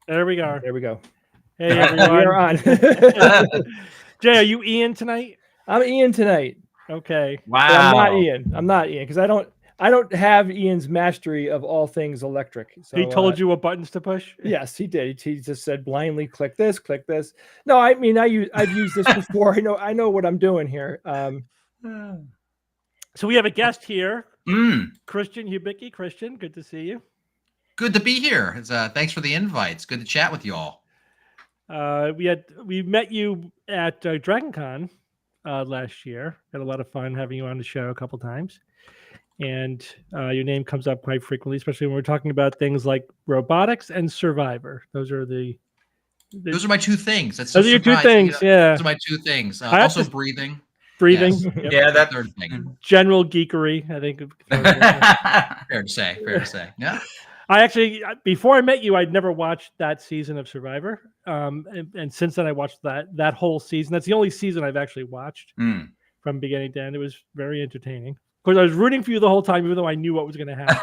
There we go. There we go. Hey, everyone. We are on. Jay, are you Ian tonight? I'm Ian tonight. Okay. Wow. But I'm not Ian because I don't have Ian's mastery of all things electric. So He told you what buttons to push? Yes, he did. He just said blindly click this, click this. No, I mean I've used this before. I know what I'm doing here. So we have a guest here, Christian Hubicki. Christian, good to see you. Good to be here. Thanks for the invite. It's good to chat with you all. We met you at DragonCon last year. Had a lot of fun having you on the show a couple times, and your name comes up quite frequently, especially when we're talking about things like robotics and Survivor. Those are those are my two things. Those are your two things. Yeah, those are my two things. Also breathing. Breathing. Yes. Yep. Yeah, that third thing. General geekery, I think. Fair to say. Yeah. I actually, before I met you, I'd never watched that season of Survivor, and since then I watched that whole season. That's the only season I've actually watched from beginning to end. It was very entertaining. Of course, I was rooting for you the whole time, even though I knew what was going to happen.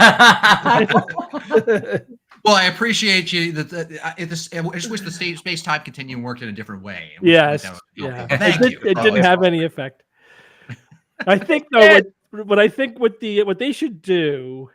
Well, I appreciate you. I just wish the space-time continuum worked in a different way. Yes, Thank you. It didn't have any effect. I think though, what they should do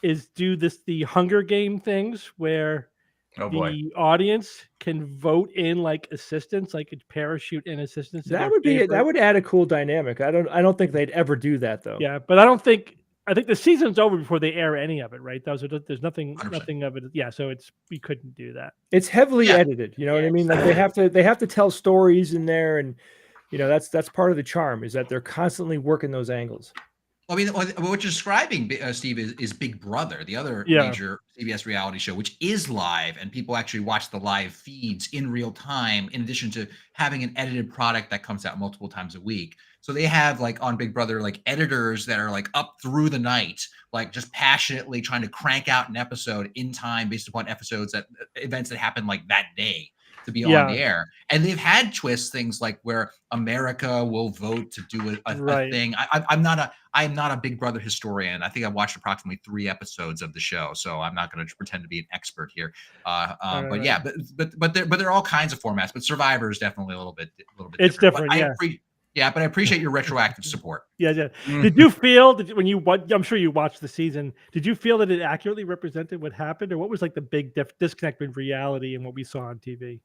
is do the Hunger Game things where the audience can vote in like assistants, like a parachute in assistants. That would add a cool dynamic. I don't think they'd ever do that though. Yeah, but I think the season's over before they air any of it, right? There's nothing 100%. Nothing of it. Yeah, so we couldn't do that. It's heavily edited. You know what I mean? Like they have to tell stories in there, and that's part of the charm is that they're constantly working those angles. I mean, what you're describing, Steve, is Big Brother, the other major CBS reality show, which is live, and people actually watch the live feeds in real time, in addition to having an edited product that comes out multiple times a week. So they have, like, on Big Brother, like, editors that are, like, up through the night, like, just passionately trying to crank out an episode in time based upon events that happen, like, that day to be on the air. And they've had twists, things like where America will vote to do a thing. I'm not a Big Brother historian. I think I watched approximately 3 episodes of the show, so I'm not going to pretend to be an expert here. But there are all kinds of formats. But Survivor is definitely a little bit it's different. But I appreciate your retroactive support. Yeah. Did you feel I'm sure you watched the season. Did you feel that it accurately represented what happened, or what was like the big disconnect between reality and what we saw on TV?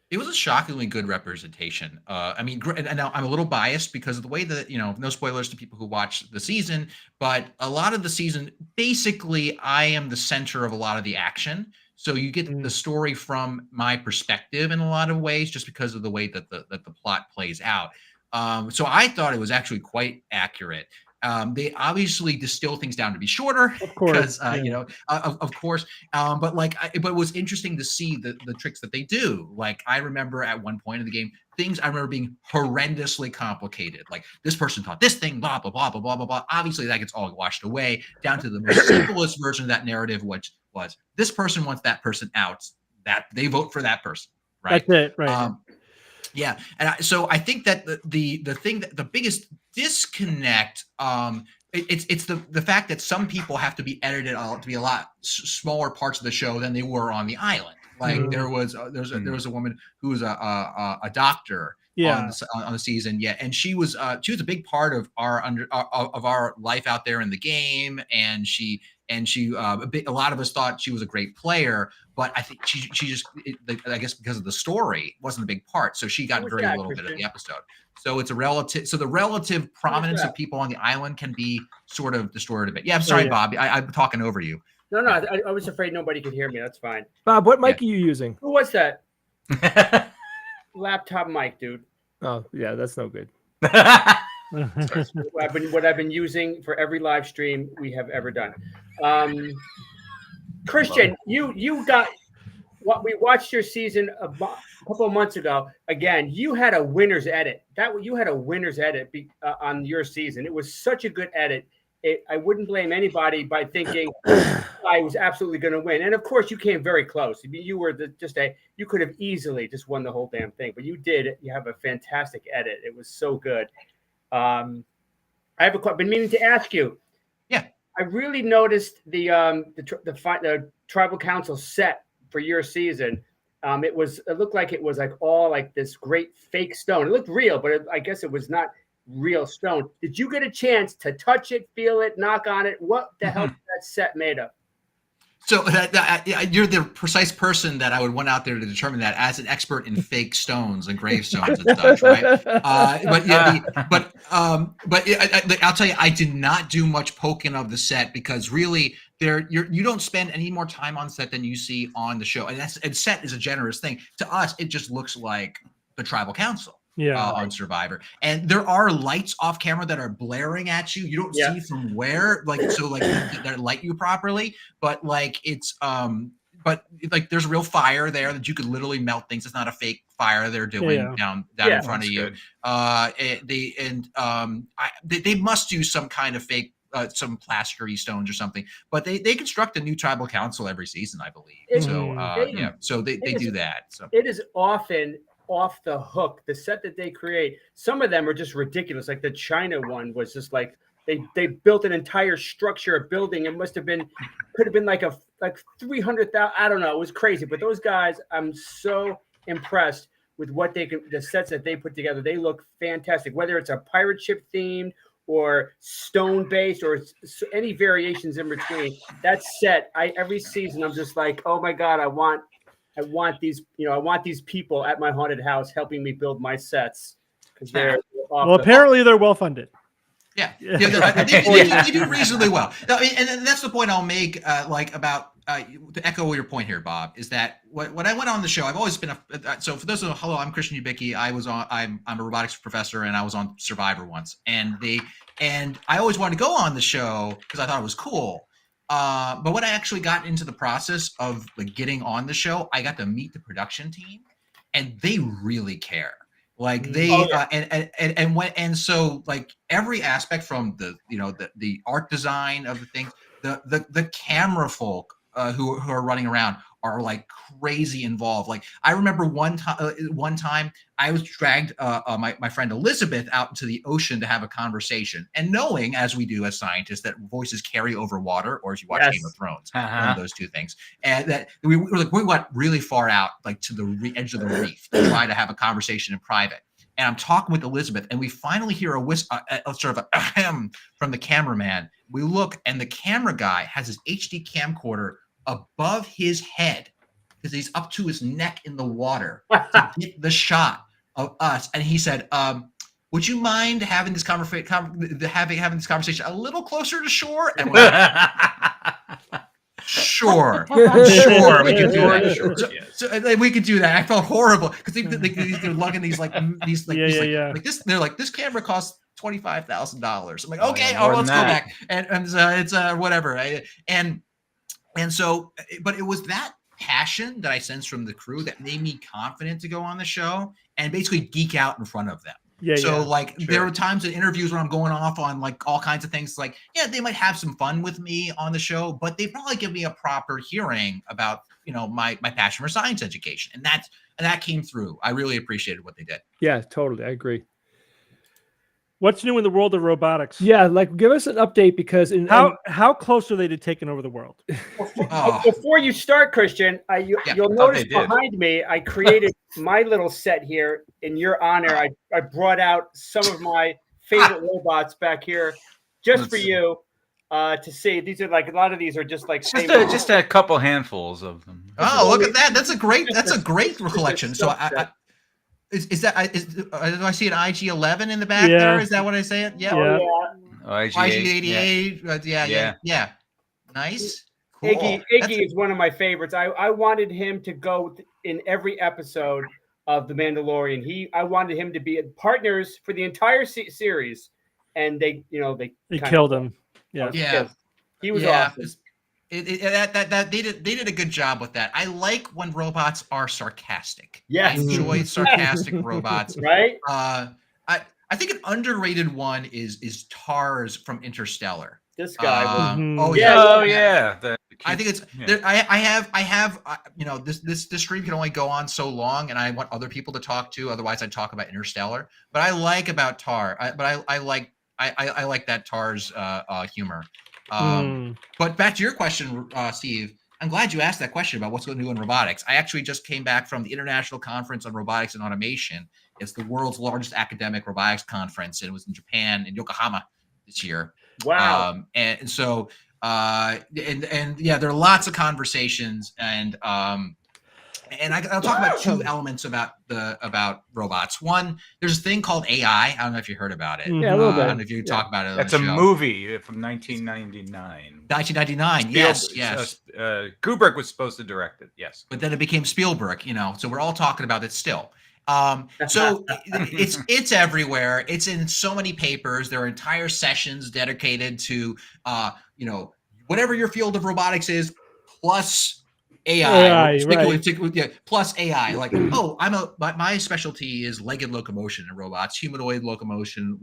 It was a shockingly good representation. I mean, and now I'm a little biased because of the way that, no spoilers to people who watch the season, but a lot of the season, basically, I am the center of a lot of the action. So you get the story from my perspective in a lot of ways, just because of the way that the plot plays out. So I thought it was actually quite accurate. They obviously distill things down to be shorter, of course, of course. But it was interesting to see the tricks that they do. Like, I remember at one point in the game, things I remember being horrendously complicated. Like, this person thought this thing, blah, blah, blah, blah, blah, blah, blah. Obviously, that gets all washed away down to the most simplest version of that narrative, which was this person wants that person out, that they vote for that person, right? That's it, right? Yeah, and so I think that the thing that the biggest disconnect, it's the fact that some people have to be edited to be a lot smaller parts of the show than they were on the island. Like there was a woman who was a doctor on the season, and she was a big part of our life out there in the game, and she a lot of us thought she was a great player, but I think she just I guess because of the story wasn't a big part, so she got very little bit of the episode. So it's the relative prominence of people on the island can be sort of distorted a bit. Yeah, I'm sorry, Bob. I'm talking over you. No, I was afraid nobody could hear me. That's fine. Bob, what mic are you using? Who was that? Laptop mic, dude. Oh, yeah, that's no good. What I've been using for every live stream we have ever done. Christian, you got what we watched your season a couple of months ago. Again, you had a winner's edit. You had a winner's edit on your season. It was such a good edit. I wouldn't blame anybody by thinking I was absolutely going to win. And of course, you came very close. I mean, you were you could have easily just won the whole damn thing, but you did. You have a fantastic edit. It was so good. I have been meaning to ask you. Yeah, I really noticed the tribal council set for your season. It looked like it was like all like this great fake stone. It looked real, but I guess it was not real stone. Did you get a chance to touch it, feel it, knock on it? What the hell is that set made of? So you're the precise person that I would want out there to determine that as an expert in fake stones and gravestones and such, right? But I'll tell you, I did not do much poking of the set because really, you don't spend any more time on set than you see on the show, and set is a generous thing. To us, it just looks like the Tribal Council. On Survivor, and there are lights off camera that are blaring at you. You don't see from where, that light you properly, but it's there's real fire there that you could literally melt things. It's not a fake fire they're doing down in front of you. They must do some kind of fake. Some plastery stones or something, but they construct a new Tribal Council every season, I believe. So they do that. So it is often off the hook. The set that they create, some of them are just ridiculous. Like the China one was just like they built an entire structure, a building. It could have been like 300,000. I don't know. It was crazy. But those guys, I'm so impressed with the sets that they put together. They look fantastic. Whether it's a pirate ship themed or stone based or any variations in between. That set, every season I'm just like, oh my God, I want these people at my haunted house helping me build my sets because they're apparently they're well funded. Yeah, they do reasonably well. And that's the point I'll make. To echo your point here, Bob, is that when I went on the show, I've always been so for those who know, hello, I'm Christian Ubicki. I'm a robotics professor, and I was on Survivor once, and I always wanted to go on the show because I thought it was cool. But when I actually got into the process of getting on the show, I got to meet the production team, and they really care. So every aspect from the art design of the things, the camera folk who are running around are crazy involved. I remember one time I was dragged my friend Elizabeth out into the ocean to have a conversation, and knowing, as we do as scientists, that voices carry over water, or as you watch Game of Thrones, one of those two things, and that we went really far out to the edge of the reef to try to have a conversation in private. And I'm talking with Elizabeth, and we finally hear a sort of a ahem from the cameraman. We look, and the camera guy has his HD camcorder above his head because he's up to his neck in the water to get the shot of us. And he said, would you mind having this conversation a little closer to shore? And we're like, sure, we can do that. So we could do that. I felt horrible because they're lugging these this. They're like, this camera costs $25,000. I'm like, okay, let's go back, and it's whatever. And so, but it was that passion that I sensed from the crew that made me confident to go on the show and basically geek out in front of them. There were times in interviews where I'm going off on all kinds of things. They might have some fun with me on the show, but they probably give me a proper hearing about my passion for science education, and that came through. I really appreciated what they did. Yeah, totally, I agree. What's new in the world of robotics? Yeah, give us an update because how close are they to taking over the world? Before you start, Christian, you'll notice behind me, I created my little set here in your honor. I brought out some of my favorite robots back here just for you to see. These are a lot of these are just just a couple handfuls of them. Oh, look at that! That's a great collection. So do I see an IG-11 in the back there? Is that what I say it? Yeah. IG-88. Yeah. Nice. Cool. Iggy is one of my favorites. I wanted him to go in every episode of The Mandalorian. I wanted him to be partners for the entire series, and they killed him. Yeah. He was awesome. They did a good job with that. I like when robots are sarcastic. Yes. I enjoy sarcastic robots. Right. I think an underrated one is Tars from Interstellar. This guy. I think it's. I have. This stream can only go on so long, and I want other people to talk to. Otherwise, I'd talk about Interstellar. But I like about Tar. I like that Tar's humor. But back to your question, Steve, I'm glad you asked that question about what's going to do in robotics. I actually just came back from the International Conference on Robotics and Automation. It's the world's largest academic robotics conference, and it was in Japan, in Yokohama this year. Wow. And so, and yeah, there are lots of conversations, and I'll talk about two elements about robots. One, there's a thing called AI. I don't know if you heard about it. Yeah, a little bit. I don't know if you talk about it. That's on a the show. movie from 1999. 1999. Yes. Kubrick was supposed to direct it. Yes, but then it became Spielberg. So we're all talking about it still. So it's everywhere. It's in so many papers. There are entire sessions dedicated to whatever your field of robotics is, plus AI, plus AI. Like, my specialty is legged locomotion in robots, humanoid locomotion,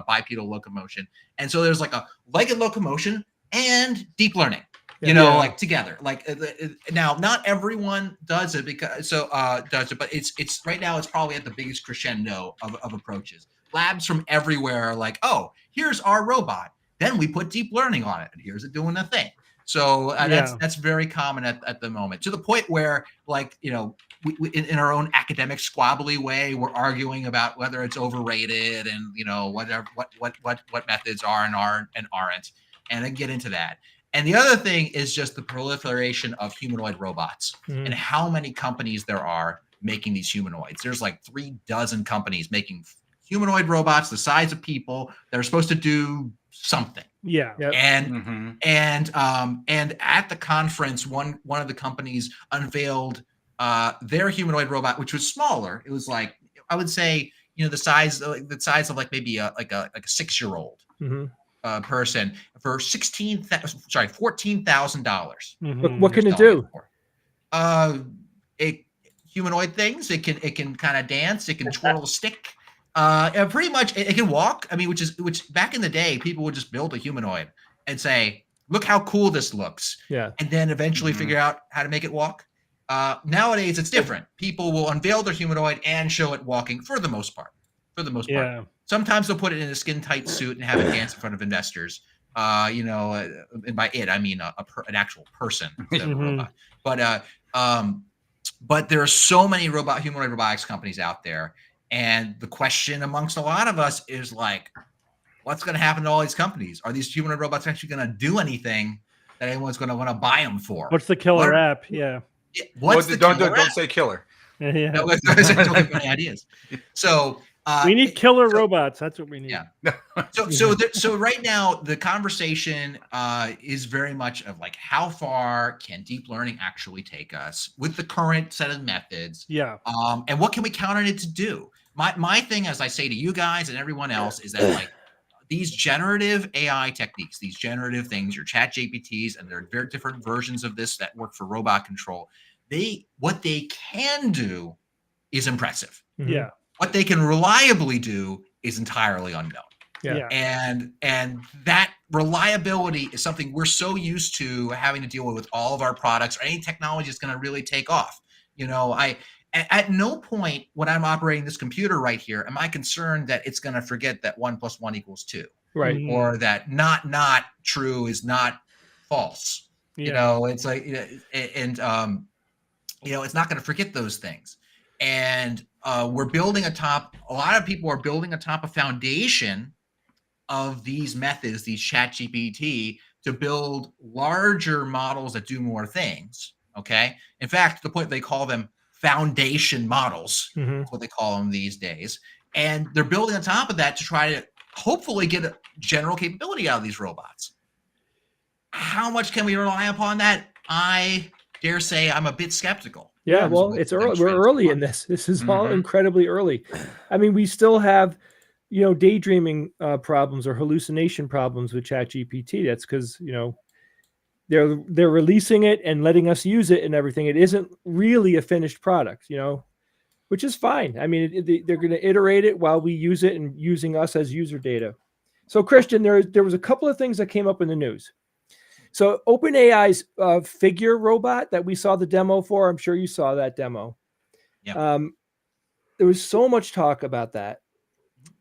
bipedal locomotion, and so there's like a legged locomotion and deep learning. Like together. Like now, not everyone does it but it's right now. It's probably at the biggest crescendo of approaches. Labs from everywhere are like, oh, here's our robot. Then we put deep learning on it, and here's it doing a thing. So that's very common at the moment, to the point where, like, we in our own academic squabbly way, we're arguing about whether it's overrated and whatever what methods are and aren't, and then get into that. And the other thing is just the proliferation of humanoid robots and how many companies there are making these humanoids. There's like 36 companies making humanoid robots the size of people that are supposed to do something. Yeah. Yep. And at the conference, one of the companies unveiled their humanoid robot, which was smaller. It was like, I would say, the size of like maybe a 6-year-old. Person for $14,000. What can it do? Humanoid things. It can kind of dance. It can twirl a stick. And pretty much it can walk. I mean, which back in the day, people would just build a humanoid and say, "Look how cool this looks." Yeah. And then eventually figure out how to make it walk. Nowadays, it's different. People will unveil their humanoid and show it walking for the most part. Yeah. Sometimes they'll put it in a skin-tight suit and have it dance in front of investors. And by it, I mean an actual person, robot. But there are so many humanoid robotics companies out there, and the question amongst a lot of us is like, what's going to happen to all these companies? Are these humanoid robots actually going to do anything that anyone's going to want to buy them for? What's the killer app? Yeah. Don't say killer. Yeah. Don't have any ideas. So. We need killer robots. That's what we need. Yeah. So right now the conversation is very much of like, how far can deep learning actually take us with the current set of methods? Yeah. And what can we count on it to do? My thing, as I say to you guys and everyone else, is that like these generative AI techniques, these generative things, your chat GPTs, and there are very different versions of this that work for robot control. What they can do is impressive. Yeah. What they can reliably do is entirely unknown. Yeah. And that reliability is something we're so used to having to deal with all of our products, or any technology that's going to really take off. At no point when I'm operating this computer right here am I concerned that it's going to forget that 1 + 1 = 2, Right? or that not true is not false. Yeah. It's like, it's not going to forget those things. And we're building a lot of people are building atop a foundation of these methods, these chat GPT, to build larger models that do more things. Okay. In fact, to the point they call them foundation models. That's what they call them these days. And they're building on top of that to try to hopefully get a general capability out of these robots. How much can we rely upon that? I dare say I'm a bit skeptical. Yeah, well, it's early. We're early in this. This is all incredibly early. I mean, we still have, daydreaming problems or hallucination problems with ChatGPT. That's because they're releasing it and letting us use it and everything. It isn't really a finished product, which is fine. I mean, they're going to iterate it while we use it and using us as user data. So, Christian, there was a couple of things that came up in the news. So OpenAI's figure robot that we saw the demo for, I'm sure you saw that demo. Yeah. There was so much talk about that.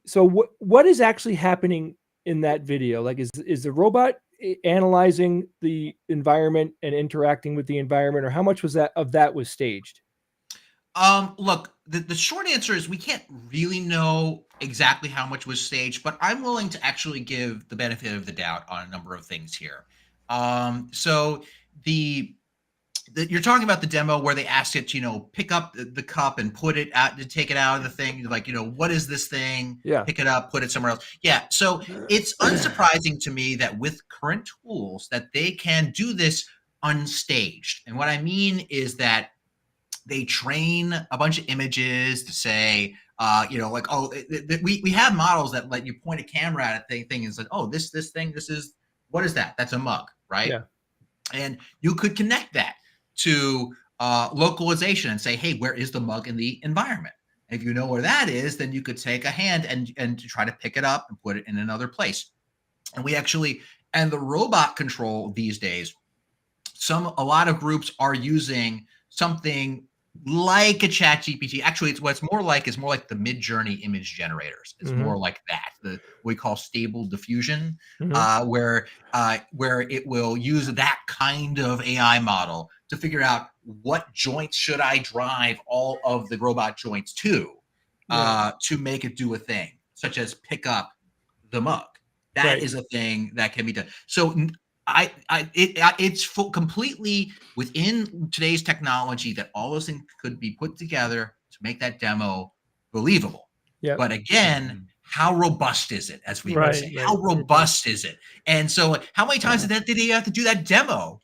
So what is actually happening in that video? Like, is the robot analyzing the environment and interacting with the environment, or how much was that was staged? Look, the short answer is we can't really know exactly how much was staged, but I'm willing to actually give the benefit of the doubt on a number of things here. So you're talking about the demo where they asked it to, pick up the cup and put it out, to take it out of the thing. Like, what is this thing? Yeah. Pick it up, put it somewhere else. Yeah. So it's unsurprising to me that with current tools that they can do this unstaged. And what I mean is that they train a bunch of images to say, like, we have models that let you point a camera at a thing and say, oh, this thing, what is that? That's a mug, right? Yeah. And you could connect that to localization and say, hey, where is the mug in the environment? And if you know where that is, then you could take a hand and try to pick it up and put it in another place. And the robot control these days, a lot of groups are using something like a ChatGPT. Actually, it's more like the Mid-Journey image generators. It's more like that, what we call stable diffusion, where it will use that kind of AI model to figure out what joints should I drive all of the robot joints to make it do a thing, such as pick up the mug. That is a thing that can be done. So it's completely within today's technology that all those things could be put together to make that demo believable. Yeah. But again, how robust is it? As we would say, how robust is it? And so, how many times did they have to do that demo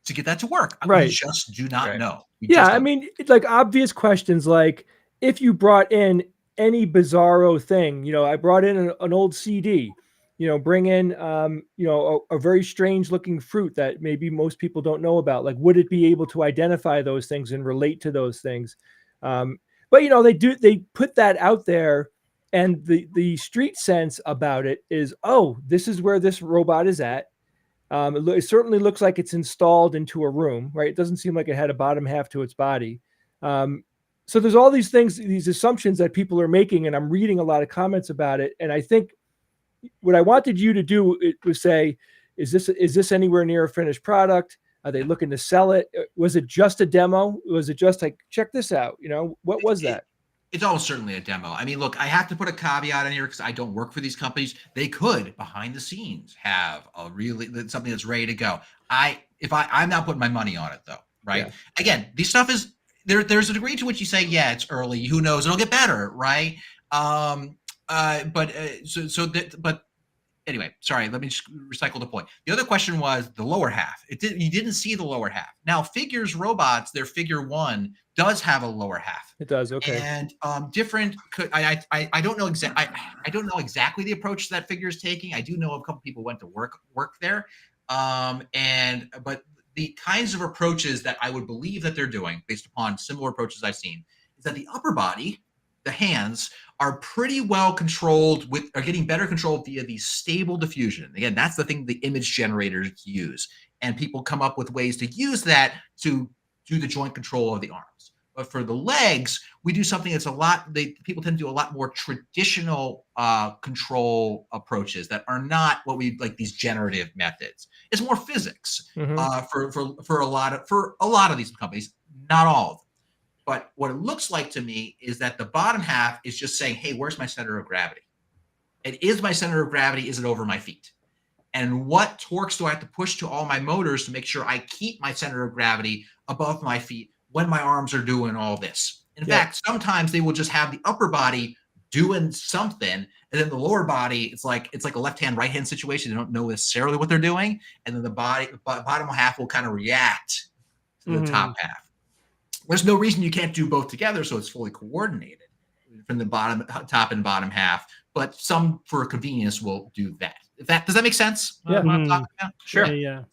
to get that to work? We just do not know. I mean, it's like obvious questions, like if you brought in any bizarro thing, I brought in an old CD. Bring in, a very strange looking fruit that maybe most people don't know about. Like, would it be able to identify those things and relate to those things? But they put that out there, and the street sense about it is, oh, this is where this robot is at. It certainly looks like it's installed into a room, right? It doesn't seem like it had a bottom half to its body. So there's all these things, these assumptions that people are making, and I'm reading a lot of comments about it. And I think what I wanted you to do was say, is this anywhere near a finished product? Are they looking to sell it? Was it just a demo? Was it just like, check this out? What was that? It's almost certainly a demo. I mean, look, I have to put a caveat in here because I don't work for these companies. They could, behind the scenes, have something that's ready to go. I'm not putting my money on it though, right? Yeah. Again, this stuff is there's a degree to which you say, yeah, it's early. Who knows? It'll get better, right? But anyway, sorry, let me just recycle the point. The other question was the lower half. You didn't see the lower half. Now, Figures robots, their Figure 1 does have a lower half. It does, okay. And different. I don't know I don't know exactly the approach that Figure is taking. I do know a couple people went to work there, but the kinds of approaches that I would believe that they're doing, based upon similar approaches I've seen, is that the upper body, the hands, are pretty well controlled are getting better controlled via the stable diffusion. Again, that's the thing the image generators use. And people come up with ways to use that to do the joint control of the arms. But for the legs, we do something that's people tend to do a lot more traditional control approaches that are not what we like, these generative methods. It's more physics for a lot of these companies, not all of them. But what it looks like to me is that the bottom half is just saying, hey, where's my center of gravity? It is my center of gravity. Is it over my feet? And what torques do I have to push to all my motors to make sure I keep my center of gravity above my feet when my arms are doing all this? In fact, sometimes they will just have the upper body doing something, and then the lower body, it's like a left-hand, right-hand situation. They don't know necessarily what they're doing. And then the bottom half will kind of react to the top half. There's no reason you can't do both together, so it's fully coordinated from the top and bottom half. But some, for convenience, will do that. Does that make sense? Yeah. What I'm talking about? Sure. Yeah.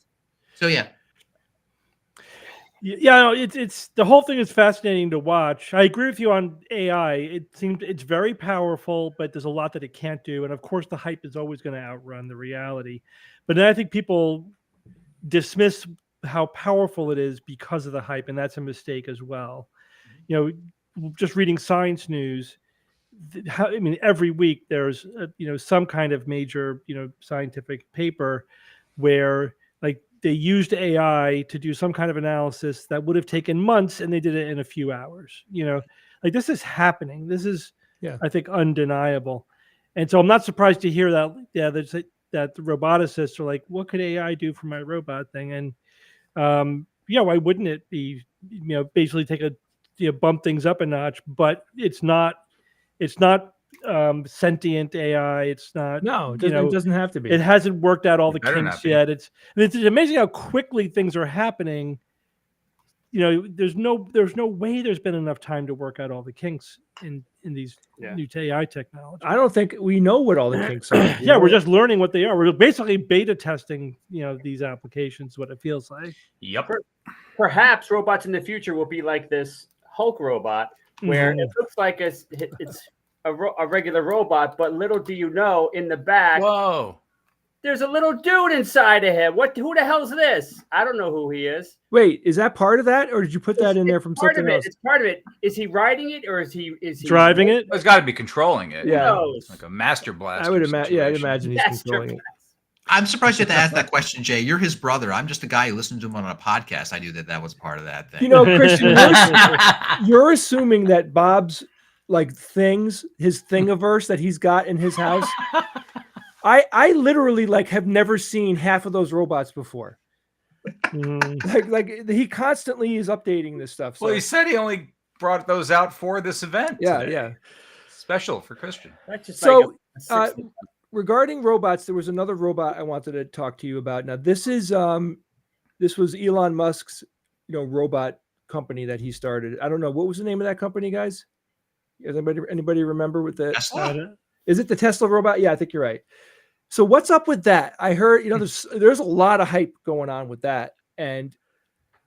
So yeah. Yeah, it's the whole thing is fascinating to watch. I agree with you on AI. It's very powerful, but there's a lot that it can't do, and of course, the hype is always going to outrun the reality. But then I think people dismiss how powerful it is because of the hype, and that's a mistake as well. Just reading science news, every week there's some kind of major scientific paper where like they used AI to do some kind of analysis that would have taken months, and they did it in a few hours. Like this is happening. This is, I think, undeniable. And so I'm not surprised to hear that. Yeah, that the roboticists are like, what could AI do for my robot thing? And why wouldn't it be, basically take bump things up a notch? But it's not sentient AI. It's not. No, it doesn't have to be. It hasn't worked out all the kinks yet. It's amazing how quickly things are happening. There's no way there's been enough time to work out all the kinks in these new AI technology. I don't think we know what all the kinks are. We're just learning what they are. We're basically beta testing, these applications, what it feels like. Yep. Perhaps robots in the future will be like this Hulk robot, where it looks like it's a regular robot, but little do you know, in the back, there's a little dude inside of him. Who the hell's this? I don't know who he is. Wait, is that part of that, or did you put that in there from something else? It's part of it. Is he riding it, or is he driving it? It's got to be controlling it. Yeah, it's like a master blaster. I would imagine. Yeah, I'd imagine he's controlling it. I'm surprised you have to ask that question, Jay. You're his brother. I'm just a guy who listened to him on a podcast. I knew that was part of that thing. Christian, you're assuming that Bob's his thingiverse that he's got in his house. I literally have never seen half of those robots before. Like he constantly is updating this stuff. Well, he said he only brought those out for this event. Yeah. Special for Christian. That's just regarding robots, there was another robot I wanted to talk to you about. Now, this was Elon Musk's, robot company that he started. I don't know, what was the name of that company, guys? Anybody remember with the Tesla? Is it the Tesla robot? Yeah, I think you're right. So what's up with that? I heard, there's a lot of hype going on with that, and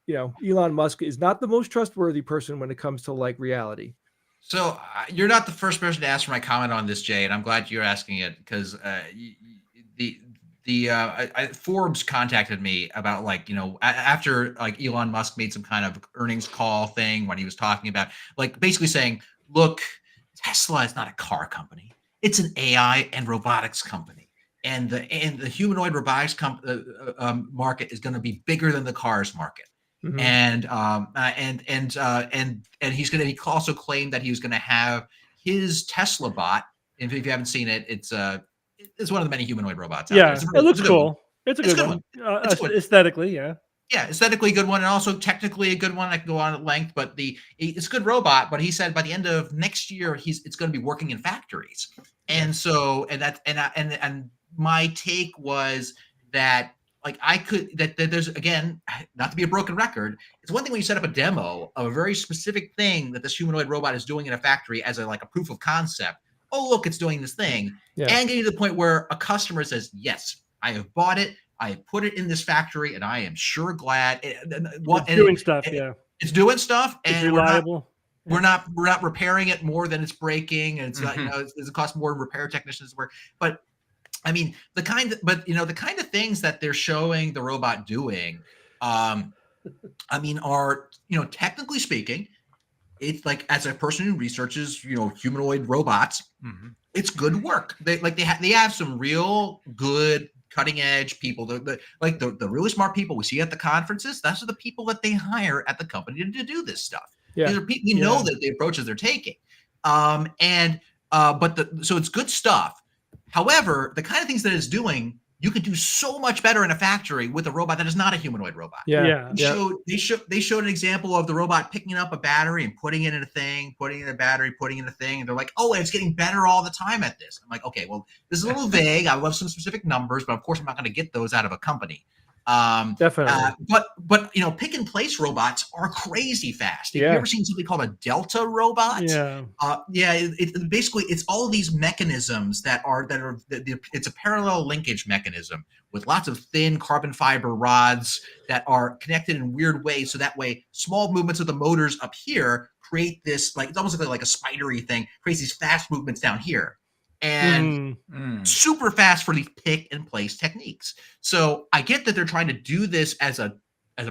Elon Musk is not the most trustworthy person when it comes to reality. So you're not the first person to ask for my comment on this, Jay, and I'm glad you're asking it because Forbes contacted me about after Elon Musk made some kind of earnings call thing when he was talking about basically saying, look, Tesla is not a car company; it's an AI and robotics company, and the humanoid robotics market is going to be bigger than the cars market. Mm-hmm. And he also claimed that he was going to have his Tesla bot. If you haven't seen it, it's one of the many humanoid robots. Yeah, it looks cool. It's a good one. Aesthetically, yeah. Yeah, aesthetically a good one, and also technically a good one. I can go on at length, but it's a good robot. But he said by the end of next year, it's going to be working in factories. And so, and my take was that there's, again, not to be a broken record, it's one thing when you set up a demo of a very specific thing that this humanoid robot is doing in a factory as a proof of concept. Oh, look, it's doing this thing. Yeah. And getting to the point where a customer says, yes, I have bought it. I have put it in this factory, and I am sure glad. It's doing stuff. It's doing stuff, and it's reliable. We're not repairing it more than it's breaking, and it's not, it costs more to repair technicians work. But I mean, the kind of things that they're showing the robot doing, are, technically speaking, it's as a person who researches, humanoid robots, it's good work. They have some real good cutting edge people. The really smart people we see at the conferences. Those are the people that they hire at the company to do this stuff. Yeah. These are people, you know, that the approaches they're taking. So it's good stuff. However, the kind of things that it's doing, you could do so much better in a factory with a robot that is not a humanoid robot. They showed an example of the robot picking up a battery and putting it in a thing, putting in a battery, putting in a thing, and they're like, "Oh, and it's getting better all the time at this." I'm like, "Okay, well, this is a little vague. I love some specific numbers, but of course, I'm not going to get those out of a company." Definitely. But pick and place robots are crazy fast. Have you ever seen something called a Delta robot? Basically it's all these mechanisms it's a parallel linkage mechanism with lots of thin carbon fiber rods that are connected in weird ways. So that way, small movements of the motors up here create this it's almost like a spidery thing, creates these fast movements down here. And super fast for these pick and place techniques. So I get that they're trying to do this as a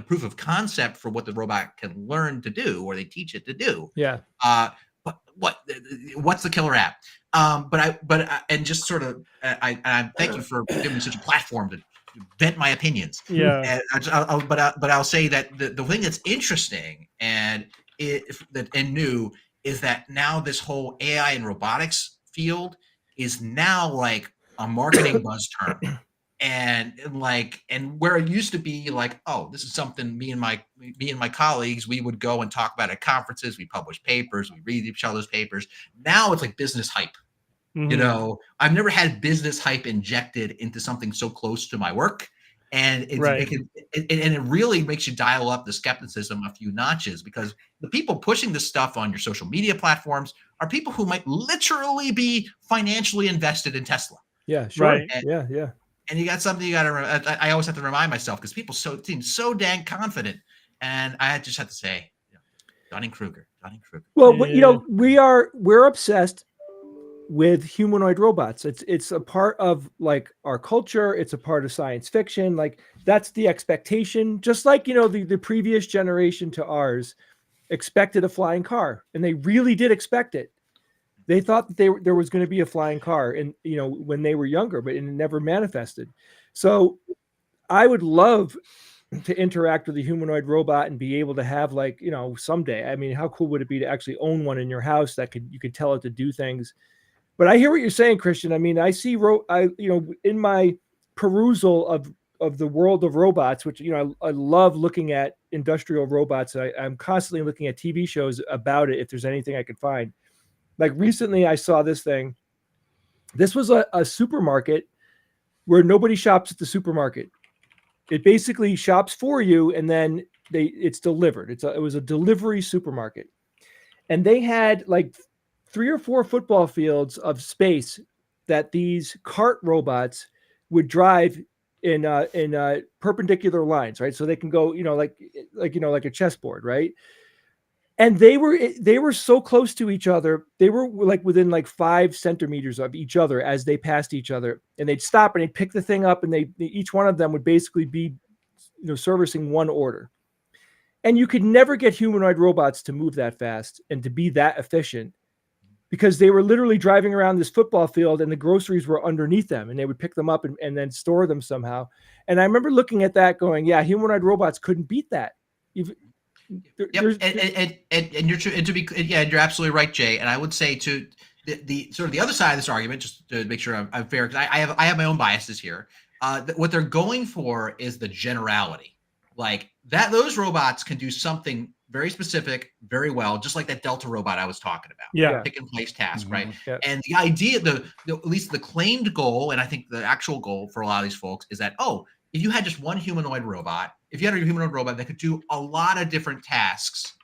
proof of concept for what the robot can learn to do, or they teach it to do. Yeah. But what's the killer app? And just sort of, I thank you for giving me such a platform to vent my opinions. Yeah. And but I'll say that the thing that's interesting and new is that now this whole AI and robotics field is now like a marketing buzz term. And where it used to be like, oh, this is something me and my colleagues, we would go and talk about at conferences, we publish papers, we read each other's papers. Now it's like business hype. You know, I've never had business hype injected into something so close to my work. And it really makes you dial up the skepticism a few notches, because the people pushing this stuff on your social media platforms are people who might literally be financially invested in Tesla. Yeah, sure. Right. Yeah. And you got something you got to. I always have to remind myself, because people seem so dang confident, and I just have to say, Dunning-Kruger. Well, you know, we're obsessed with humanoid robots. It's a part of like our culture. It's a part of science fiction. Like that's the expectation. Just like, you know, the previous generation to ours expected a flying car, and they really did expect it. They thought that there was going to be a flying car, and you know, when they were younger, but it never manifested. So I would love to interact with a humanoid robot and be able to have, like, you know, someday. I mean, how cool would it be to actually own one in your house that you could tell it to do things? But I hear what you're saying, Christian. I mean, I see, you know, in my perusal of the world of robots, which, you know, I love looking at industrial robots. I'm constantly looking at TV shows about it if there's anything I could find. Like recently, I saw this thing. This was a supermarket where nobody shops at the supermarket. It basically shops for you, and then it's delivered. It was a delivery supermarket, and they had like 3 or 4 football fields of space that these cart robots would drive in perpendicular lines, right? So they can go, you know, like a chessboard, right? And they were so close to each other. They were like within like 5 centimeters of each other as they passed each other, and they'd stop and they'd pick the thing up, and each one of them would basically be, you know, servicing one order. And you could never get humanoid robots to move that fast and to be that efficient, because they were literally driving around this football field and the groceries were underneath them, and they would pick them up and then store them somehow. And I remember looking at that going, yeah, humanoid robots couldn't beat that. Yep, and you're true. And you're absolutely right, Jay. And I would say to the sort of the other side of this argument, just to make sure I'm fair, because I have my own biases here. What they're going for is the generality, like that those robots can do something very specific, very well, just like that Delta robot I was talking about. Yeah, pick and place task, right? Yeah. And the idea, at least the claimed goal, and I think the actual goal for a lot of these folks is that, if you had just one humanoid robot, if you had a humanoid robot that could do a lot of different tasks,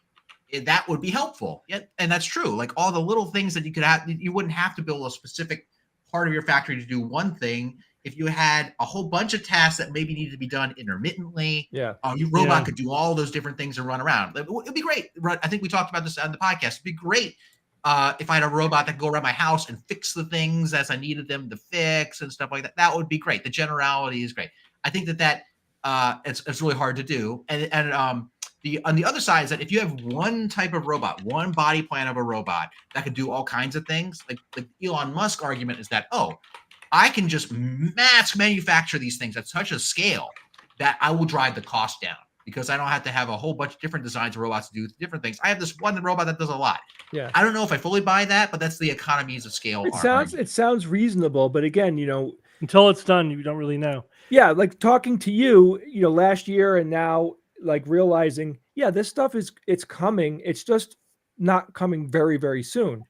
that would be helpful. Yeah, and that's true. Like all the little things that you could have, you wouldn't have to build a specific part of your factory to do one thing. If you had a whole bunch of tasks that maybe needed to be done intermittently, your robot could do all those different things and run around. It'd be great. I think we talked about this on the podcast. It'd be great if I had a robot that could go around my house and fix the things as I needed them to fix and stuff like that. That would be great. The generality is great. I think that it's really hard to do. And on the other side is that if you have one type of robot, one body plan of a robot that could do all kinds of things, like Elon Musk argument is that, I can just mass manufacture these things at such a scale that I will drive the cost down, because I don't have to have a whole bunch of different designs of robots to do different things. I have this one robot that does a lot. Yeah. I don't know if I fully buy that, but that's the economies of scale. It sounds reasonable, but again, you know, until it's done, you don't really know. Yeah, like talking to you, you know, last year and now, like realizing, yeah, this stuff it's coming. It's just not coming very, very soon.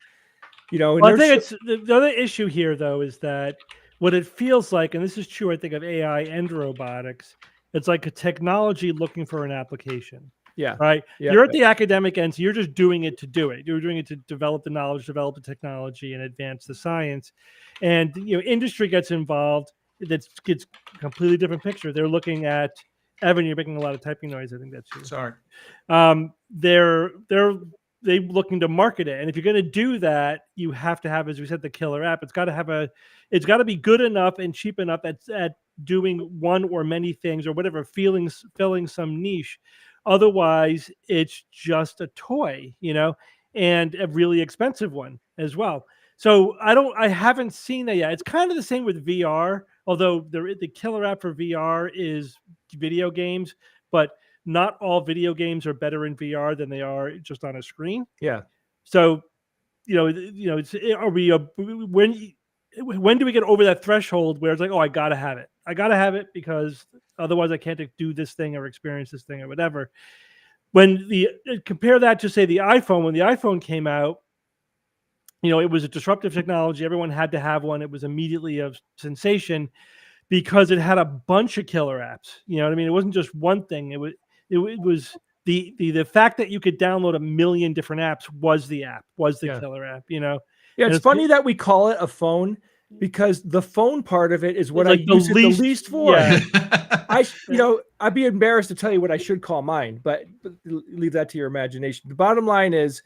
You know, and I think it's the other issue here, though, is that what it feels like, and this is true, I think, of AI and robotics, it's like a technology looking for an application. Yeah. Right. Yeah. You're at the academic end, so you're just doing it to do it. You're doing it to develop the knowledge, develop the technology, and advance the science. And, you know, industry gets involved. That gets a completely different picture. They're looking at, Evan, you're making a lot of typing noise. I think that's you. Sorry. They're looking to market it, and if you're going to do that, you have to have, as we said, the killer app. It's got to be good enough and cheap enough at doing one or many things or whatever, filling some niche. Otherwise, it's just a toy, you know, and a really expensive one as well. So I haven't seen that yet. It's kind of the same with VR, although the killer app for VR is video games, but not all video games are better in VR than they are just on a screen. Yeah. So, are we when do we get over that threshold where it's like, oh, I gotta have it. I gotta have it because otherwise I can't do this thing or experience this thing or whatever. When compare that to say the iPhone, when the iPhone came out, it was a disruptive technology. Everyone had to have one. It was immediately a sensation because it had a bunch of killer apps. You know what I mean? It wasn't just one thing. It was the fact that you could download a million different apps was the killer app. Yeah, it's funny that we call it a phone because the phone part of it is what I use it the least for. Yeah. I'd be embarrassed to tell you what I should call mine, but leave that to your imagination. The bottom line is,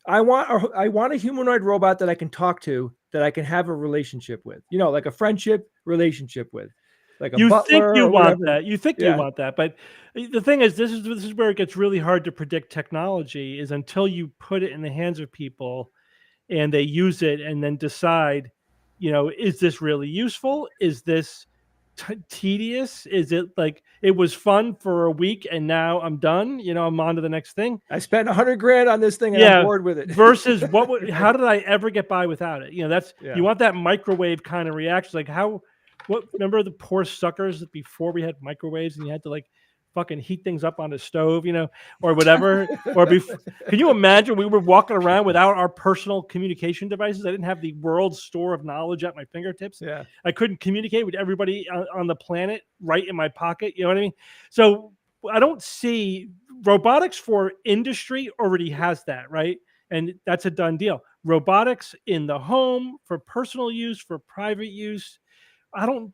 I want a humanoid robot that I can talk to, that I can have a relationship with, like a friendship relationship with, like a butler. You want that, but the thing is, this is where it gets really hard to predict technology, is until you put it in the hands of people and they use it and then decide, is this really useful? Is this tedious? Is it like it was fun for a week and now I'm done? I'm on to the next thing. I spent $100,000 on this thing and I'm bored with it. Versus how did I ever get by without it? You want that microwave kind of reaction. Like remember the poor suckers before we had microwaves and you had to like fucking heat things up on the stove, or whatever. Can you imagine we were walking around without our personal communication devices? I didn't have the world's store of knowledge at my fingertips. Yeah, I couldn't communicate with everybody on the planet right in my pocket. You know what I mean? So I don't see robotics for industry already has that, right? And that's a done deal. Robotics in the home for personal use, for private use.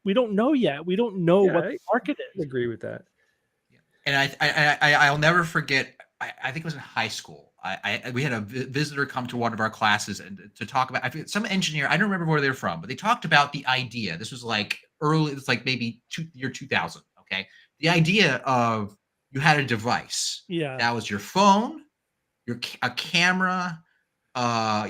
We don't know yet. We don't know what the market is. I agree with that. And I'll never forget. I think it was in high school. We had a visitor come to one of our classes and to talk about. I forget, some engineer. I don't remember where they're from, but they talked about the idea. This was like early. It's like maybe year 2000. Okay, the idea of you had a device. Yeah. That was your phone, a camera. A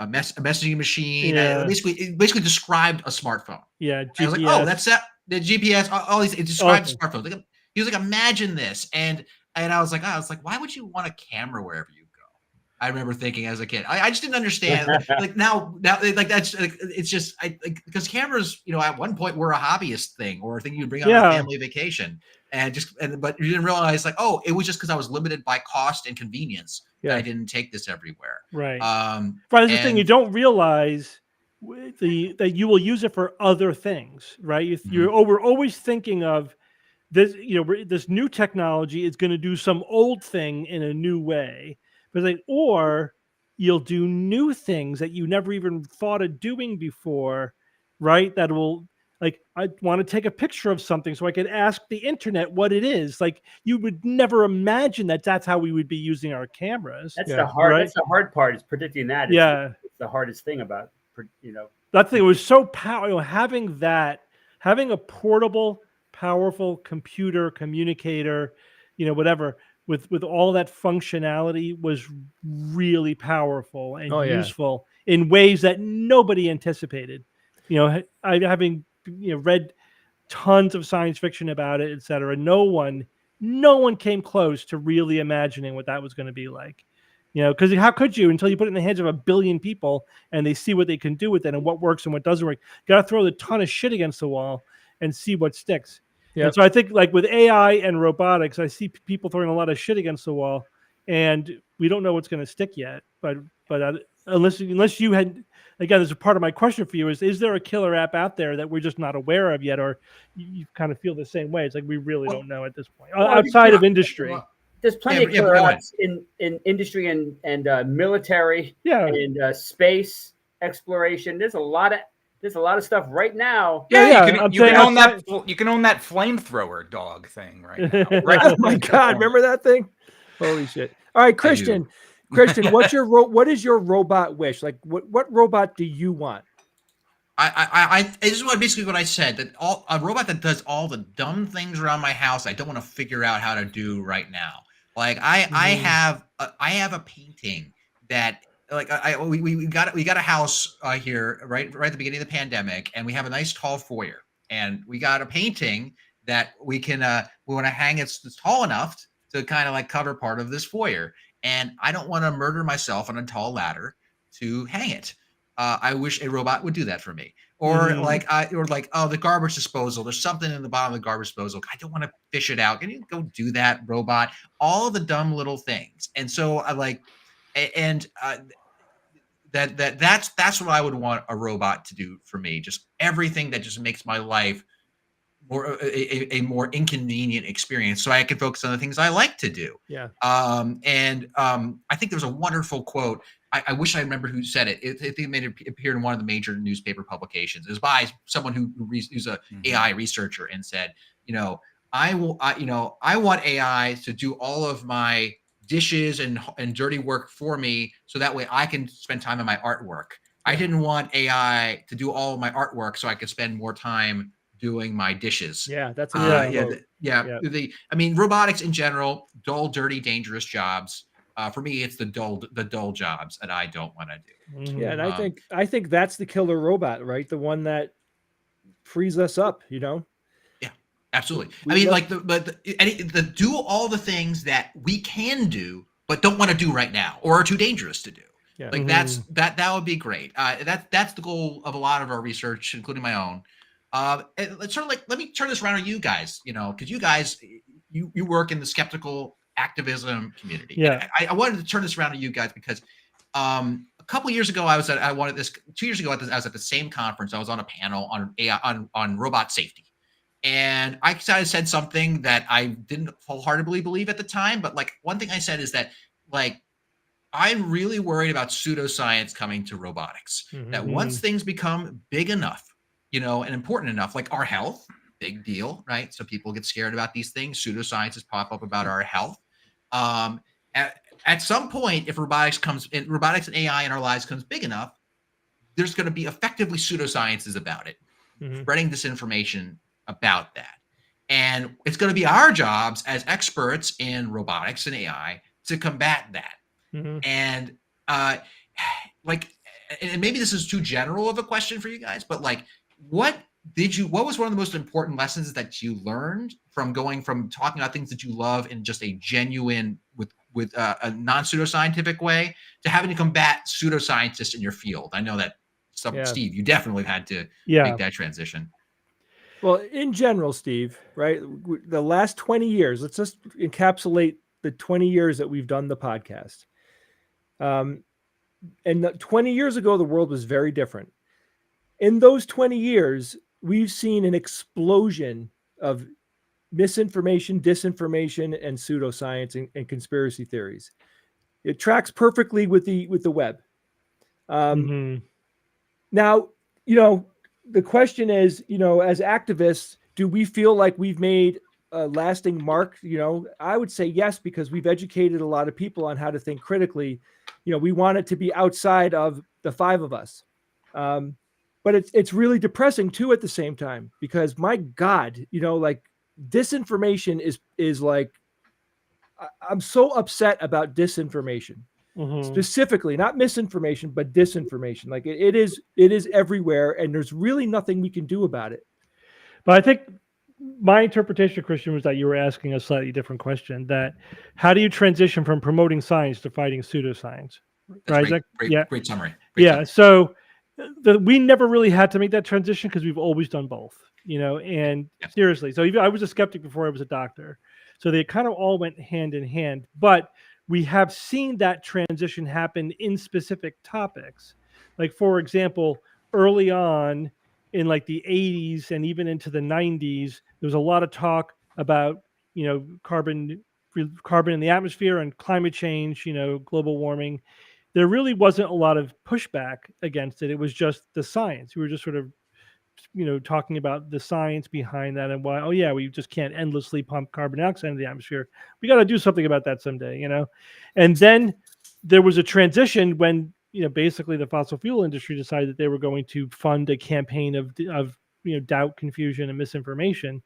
messaging machine. Yeah. It basically described a smartphone. Yeah. I was like, oh, that's that. The GPS, all these, it describes smartphones. Like, he was like, imagine this. And I was like, why would you want a camera wherever you go? I remember thinking as a kid, I just didn't understand. like now, like that's like, it's just, because cameras, at one point were a hobbyist thing or a thing you'd bring on a family vacation. But you didn't realize like, oh, it was just because I was limited by cost and convenience. Yeah. I didn't take this everywhere. Right. That's the thing. You don't realize that you will use it for other things, right? We're always thinking of this, this new technology is going to do some old thing in a new way, or you'll do new things that you never even thought of doing before, right? That will, like, I want to take a picture of something so I could ask the internet what it is. Like, you would never imagine that that's how we would be using our cameras. That's the hard part, is predicting that. It's the hardest thing about, that thing was so powerful. Having a portable, powerful computer communicator, whatever, with all that functionality was really powerful and useful in ways that nobody anticipated. Having read tons of science fiction about it, etc. No one came close to really imagining what that was going to be like. Because how could you until you put it in the hands of 1 billion people and they see what they can do with it and what works and what doesn't work? You got to throw a ton of shit against the wall and see what sticks. Yeah. And so I think, like with AI and robotics, I see people throwing a lot of shit against the wall, and we don't know what's going to stick yet. But unless you had, again, there's a part of my question for you is there a killer app out there that we're just not aware of yet, or you kind of feel the same way? It's like we really don't know at this point outside of industry. There's plenty of killer apps in industry and military and space exploration. There's a lot of stuff right now. You can own that flamethrower dog thing right now. Right. Oh my God, remember that thing? Holy shit! All right, Christian, what is your robot wish? Like, what robot do you want? This is basically what I said, that a robot that does all the dumb things around my house I don't want to figure out how to do right now. Like I have a painting that like we got a house here right at the beginning of the pandemic, and we have a nice tall foyer, and we got a painting that we want to hang. It's tall enough to kind of like cover part of this foyer, and I don't want to murder myself on a tall ladder to hang it. I wish a robot would do that for me. Or oh, the garbage disposal. There's something in the bottom of the garbage disposal. I don't want to fish it out. Can you go do that, robot? All of the dumb little things. And so I like, and that's what I would want a robot to do for me. Just everything that just makes my life more a more inconvenient experience, so I can focus on the things I like to do. Yeah. I think there's a wonderful quote. I wish I remember who said it. I think it made it appear in one of the major newspaper publications. It was by someone who's a AI researcher, and said, I want AI to do all of my dishes and dirty work for me, so that way I can spend time on my artwork. I didn't want AI to do all of my artwork so I could spend more time doing my dishes. Yeah, that's I mean, robotics in general, dull, dirty, dangerous jobs. For me, it's the dull jobs that I don't want to do. Yeah, and I think that's the killer robot, right? The one that frees us up, Yeah, absolutely. I mean, like the do all the things that we can do but don't want to do right now, or are too dangerous to do. Yeah. Like that would be great. That's the goal of a lot of our research, including my own. It's sort of like, let me turn this around on you guys, because you guys, you work in the skeptical activism community. Yeah. I wanted to turn this around to you guys because a couple of years ago, I was at the same conference. I was on a panel on AI, on robot safety. And I said something that I didn't wholeheartedly believe at the time. But like, one thing I said is that, like, I'm really worried about pseudoscience coming to robotics. That once things become big enough, and important enough, like our health, big deal, right? So people get scared about these things. Pseudosciences pop up about our health. At some point, if robotics and AI in our lives comes big enough, there's going to be effectively pseudosciences about it, spreading disinformation about that. And it's going to be our jobs as experts in robotics and AI to combat that. And and maybe this is too general of a question for you guys, but like, what was one of the most important lessons that you learned from going from talking about things that you love in just a genuine with a non-pseudoscientific way to having to combat pseudoscientists in your field? I know that Steve, you definitely had to make that transition. Well, in general, Steve, right? The last 20 years, let's just encapsulate the 20 years that we've done the podcast. And 20 years ago, the world was very different. In those 20 years, we've seen an explosion of misinformation, disinformation, and pseudoscience and conspiracy theories. It tracks perfectly with the web. Now, the question is, as activists, do we feel like we've made a lasting mark? I would say yes, because we've educated a lot of people on how to think critically. We want it to be outside of the five of us. But it's really depressing too at the same time, because my God, like, disinformation is like, I'm so upset about disinformation, specifically, not misinformation, but disinformation. Like it is everywhere, and there's really nothing we can do about it. But I think my interpretation, Christian, was that you were asking a slightly different question, that how do you transition from promoting science to fighting pseudoscience? That's right? Great summary. So we never really had to make that transition because we've always done both, and seriously. So I was a skeptic before I was a doctor. So they kind of all went hand in hand, but we have seen that transition happen in specific topics. Like, for example, early on in like the 80s and even into the 90s, there was a lot of talk about, carbon in the atmosphere and climate change, global warming. There really wasn't a lot of pushback against it. It was just the science. We were just sort of, talking about the science behind that and why, we just can't endlessly pump carbon dioxide into the atmosphere. We got to do something about that someday, And then there was a transition when, basically the fossil fuel industry decided that they were going to fund a campaign of doubt, confusion, and misinformation.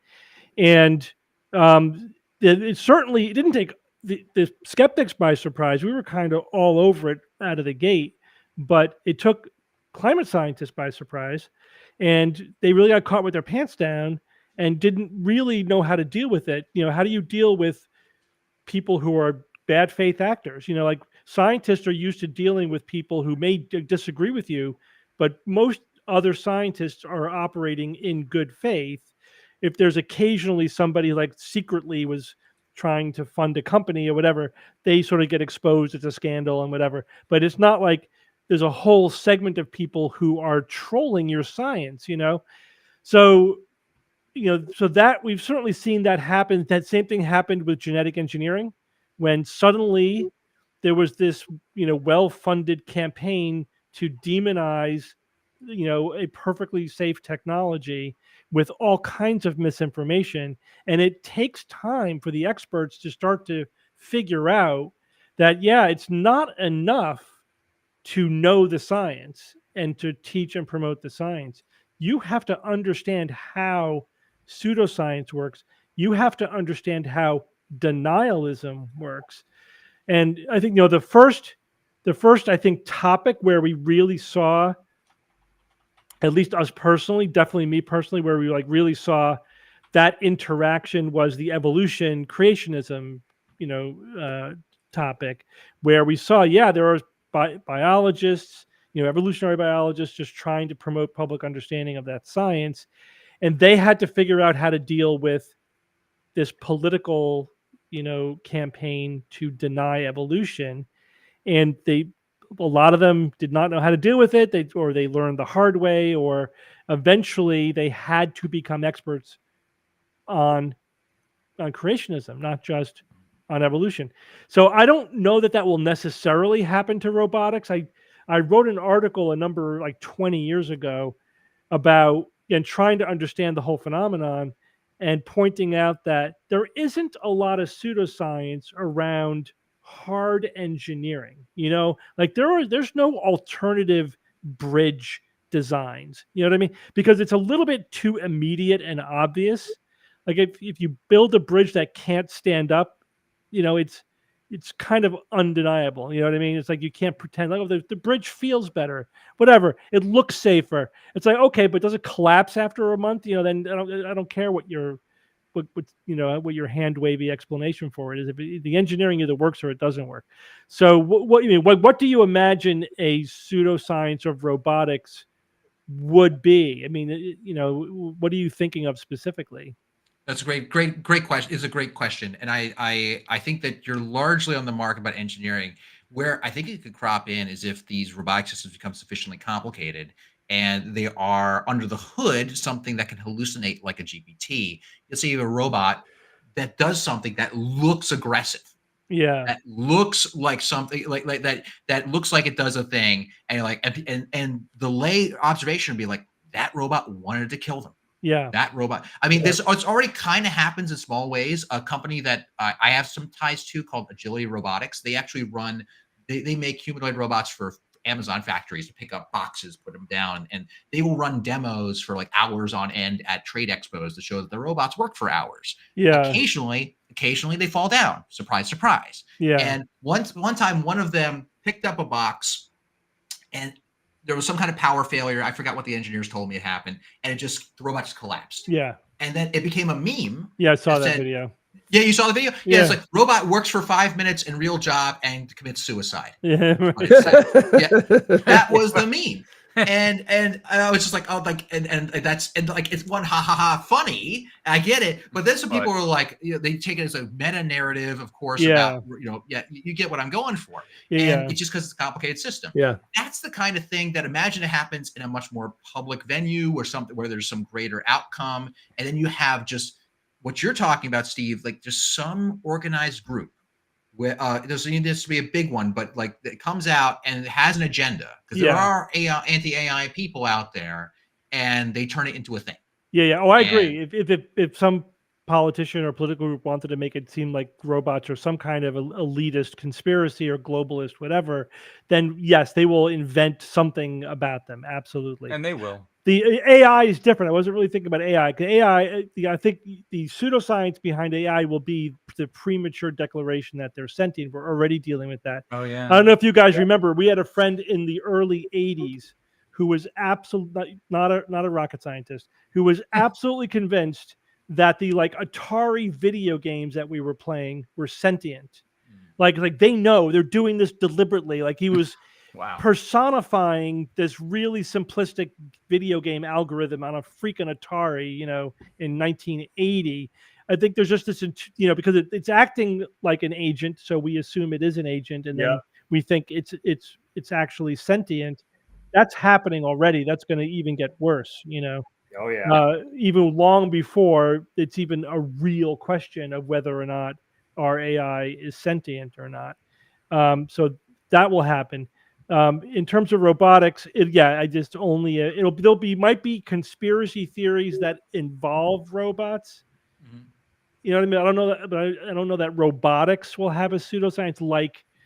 And it didn't take the skeptics, by surprise, we were kind of all over it out of the gate, but it took climate scientists by surprise, and they really got caught with their pants down and didn't really know how to deal with it. How do you deal with people who are bad faith actors? Like scientists are used to dealing with people who may disagree with you, but most other scientists are operating in good faith. If there's occasionally somebody like secretly was trying to fund a company or whatever, they sort of get exposed as a scandal and whatever. But it's not like there's a whole segment of people who are trolling your science, So, so that we've certainly seen that happen. That same thing happened with genetic engineering when suddenly there was this, well-funded campaign to demonize, a perfectly safe technology with all kinds of misinformation. And it takes time for the experts to start to figure out that, yeah, it's not enough to know the science and to teach and promote the science. You have to understand how pseudoscience works. You have to understand how denialism works. And I think, the first I think topic where we really saw, at least us personally, definitely me personally, where we really saw that interaction was the evolution creationism, topic, where we saw, there are biologists, evolutionary biologists just trying to promote public understanding of that science. And they had to figure out how to deal with this political, campaign to deny evolution. And a lot of them did not know how to deal with it. They learned the hard way, or eventually they had to become experts on creationism, not just on evolution. So I don't know that will necessarily happen to robotics. I wrote an article a number like 20 years ago about trying to understand the whole phenomenon and pointing out that there isn't a lot of pseudoscience around hard engineering. Like there's no alternative bridge designs. You know what I mean? Because it's a little bit too immediate and obvious. Like if you build a bridge that can't stand up, it's kind of undeniable. You know what I mean? It's like you can't pretend like, oh, the bridge feels better, whatever. It looks safer. It's like, okay, but does it collapse after a month? Then I don't care what your hand wavy explanation for it is. If the engineering either works or it doesn't work. So what you mean? What do you imagine a pseudoscience of robotics would be? I mean, what are you thinking of specifically? That's a great question. It's a great question. And I think that you're largely on the mark about engineering. Where I think it could crop in is if these robotic systems become sufficiently complicated and they are under the hood something that can hallucinate like a GPT. You'll see a robot that does something that looks aggressive. Yeah. That looks like something like that looks like it does a thing, and and the lay observation would be like, that robot wanted to kill them. Yeah, that robot. I mean, it's already kind of happens in small ways. A company that I have some ties to called Agility Robotics. They actually run. They make humanoid robots for Amazon factories to pick up boxes, put them down, and they will run demos for like hours on end at trade expos to show that the robots work for hours. Yeah. Occasionally they fall down. Surprise, surprise. Yeah. And one time, one of them picked up a box, and there was some kind of power failure. I forgot what the engineers told me it happened, and the robot just collapsed. Yeah. And then it became a meme. Yeah, I saw that video. Yeah, you saw the video? Yeah, it's like robot works for 5 minutes in real job and commits suicide. Yeah, right. That was the meme. And I was just like, oh, like, and like, it's one funny. I get it, but then some people are like, they take it as a meta narrative, of course, about you get what I'm going for, and it's just because it's a complicated system. Yeah, that's the kind of thing that imagine it happens in a much more public venue or something where there's some greater outcome, and then you have just what you're talking about, Steve, like just some organized group. Where there's needs to be a big one, but like it comes out and it has an agenda, because there are anti-AI people out there, and they turn it into a thing. Yeah. Oh, I agree. If some politician or political group wanted to make it seem like robots are some kind of elitist conspiracy or globalist, whatever, then yes, they will invent something about them. Absolutely. And they will. The AI is different. I wasn't really thinking about AI. I think the pseudoscience behind AI will be the premature declaration that they're sentient. We're already dealing with that. Oh yeah. I don't know if you guys remember. We had a friend in the early '80s who was absolutely not a rocket scientist, who was absolutely convinced that the Atari video games that we were playing were sentient. Like they know they're doing this deliberately. Like he was. Wow. Personifying this really simplistic video game algorithm on a freaking Atari, in 1980. I think there's just this, because it's acting like an agent, so we assume it is an agent, and then we think it's actually sentient. That's happening already. That's going to even get worse, Oh yeah. Even long before it's even a real question of whether or not our AI is sentient or not. So that will happen. In terms of robotics, might be conspiracy theories that involve robots. Mhm. You know what I mean? I don't know that, but I don't know that robotics will have a pseudoscience.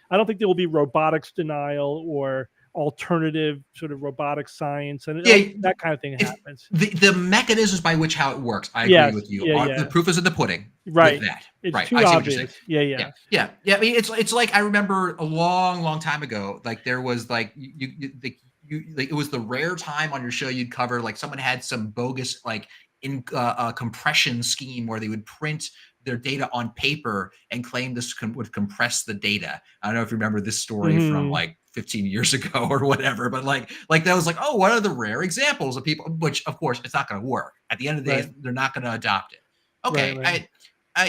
I don't think there will be robotics denial or alternative sort of robotic science, and that kind of thing happens. The mechanisms by which how it works, I agree with you. The proof is in the pudding. Right. With that. It's right. too I see obvious. what you're saying. Yeah. I mean, it's like I remember a long time ago. Like there was it was the rare time on your show you'd cover someone had some bogus compression scheme where they would print their data on paper and claim this would compress the data. I don't know if you remember this story from 15 years ago or whatever, but that was oh, what are the rare examples of people, which of course it's not going to work. At the end of the day, they're not going to adopt it. Okay. Right.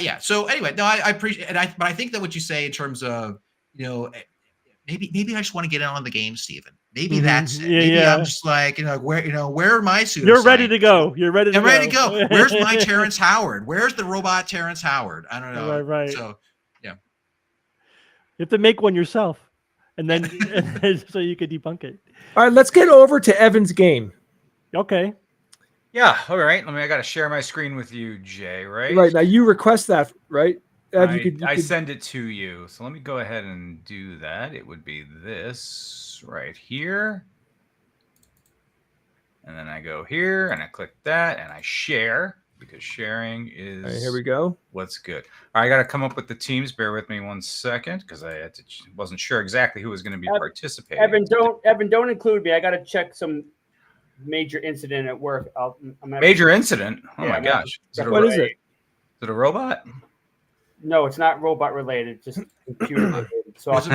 Yeah. So anyway, no, I appreciate it. But I think that what you say in terms of, maybe I just want to get in on the game, Stephen. Maybe that's it. Maybe I'm just where are my pseudoscience? You're ready to go. I'm ready to go. Where's my Terrence Howard? Where's the robot Terrence Howard? I don't know. Right. So, yeah. You have to make one yourself, and then so you could debunk it. All right, let's get over to Evan's game. Okay. Yeah. All right. I got to share my screen with you, Jay. Right. Right now, you request that, right? I send it to you. So let me go ahead and do that. It would be this right here. And then I go here and I click that and I share because sharing is here we go. What's good. All right, I got to come up with the teams. Bear with me 1 second because I wasn't sure exactly who was going to be participating. Evan, don't include me. I got to check some major incident at work. Major incident? Oh my gosh. What is it? Is it a robot? No, it's not robot related, just computer related. So was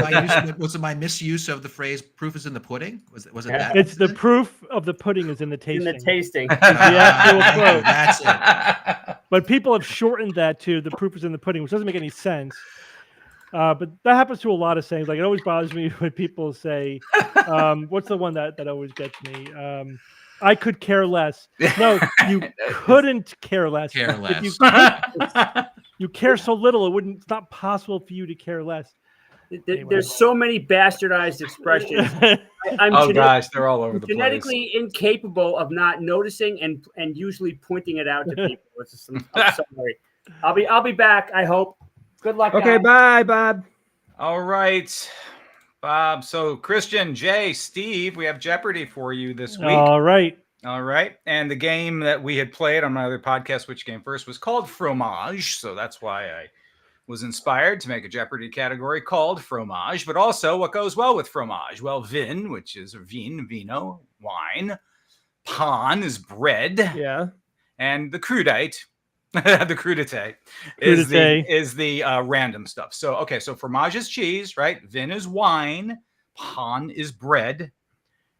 it my misuse of the phrase "proof is in the pudding"? Was it that? It's the proof of the pudding is in the tasting. In the tasting. The actual quote. That's it. But people have shortened that to "the proof is in the pudding," which doesn't make any sense. But that happens to a lot of sayings. Like it always bothers me when people say, "What's the one that always gets me?" I could care less. No, you couldn't care less. Care less. You care so little, it's not possible for you to care less. Anyway. There's so many bastardized expressions. Gosh, they're all over the place. Genetically incapable of not noticing and usually pointing it out to people. I'm sorry. I'll be back. I hope. Good luck. Okay, guys. bye, Bob. All right, Bob. So Christian, Jay, Steve, we have Jeopardy for you this week. All right. And the game that we had played on my other podcast, Which Came First, was called Fromage. So that's why I was inspired to make a Jeopardy category called Fromage. But also, what goes well with fromage? Well, vin, which is vino, wine. Pan is bread. Yeah. And the crudite, the crudité, is the random stuff. So, okay, so fromage is cheese, right? Vin is wine. Pan is bread.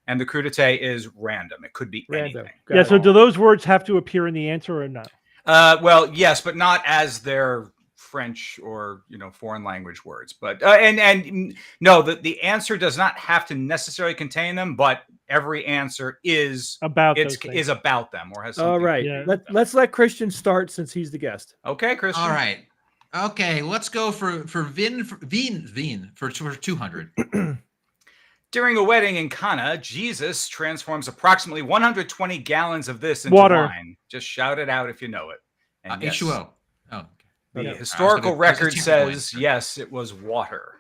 And the crudité is random. It could be anything. Yeah, so do those words have to appear in the answer or not? Well, yes, but not as their French or foreign language words. But and no, the answer does not have to necessarily contain them, but every answer is about them or has something. All right. Yeah. Let's let Christian start since he's the guest. Okay, Christian. All right. Okay, let's go for vin for 200. During a wedding in Cana, Jesus transforms approximately 120 gallons of this into water. Wine. Just shout it out if you know it. And yes, H2O. Oh, the historical record says, yes, it was water.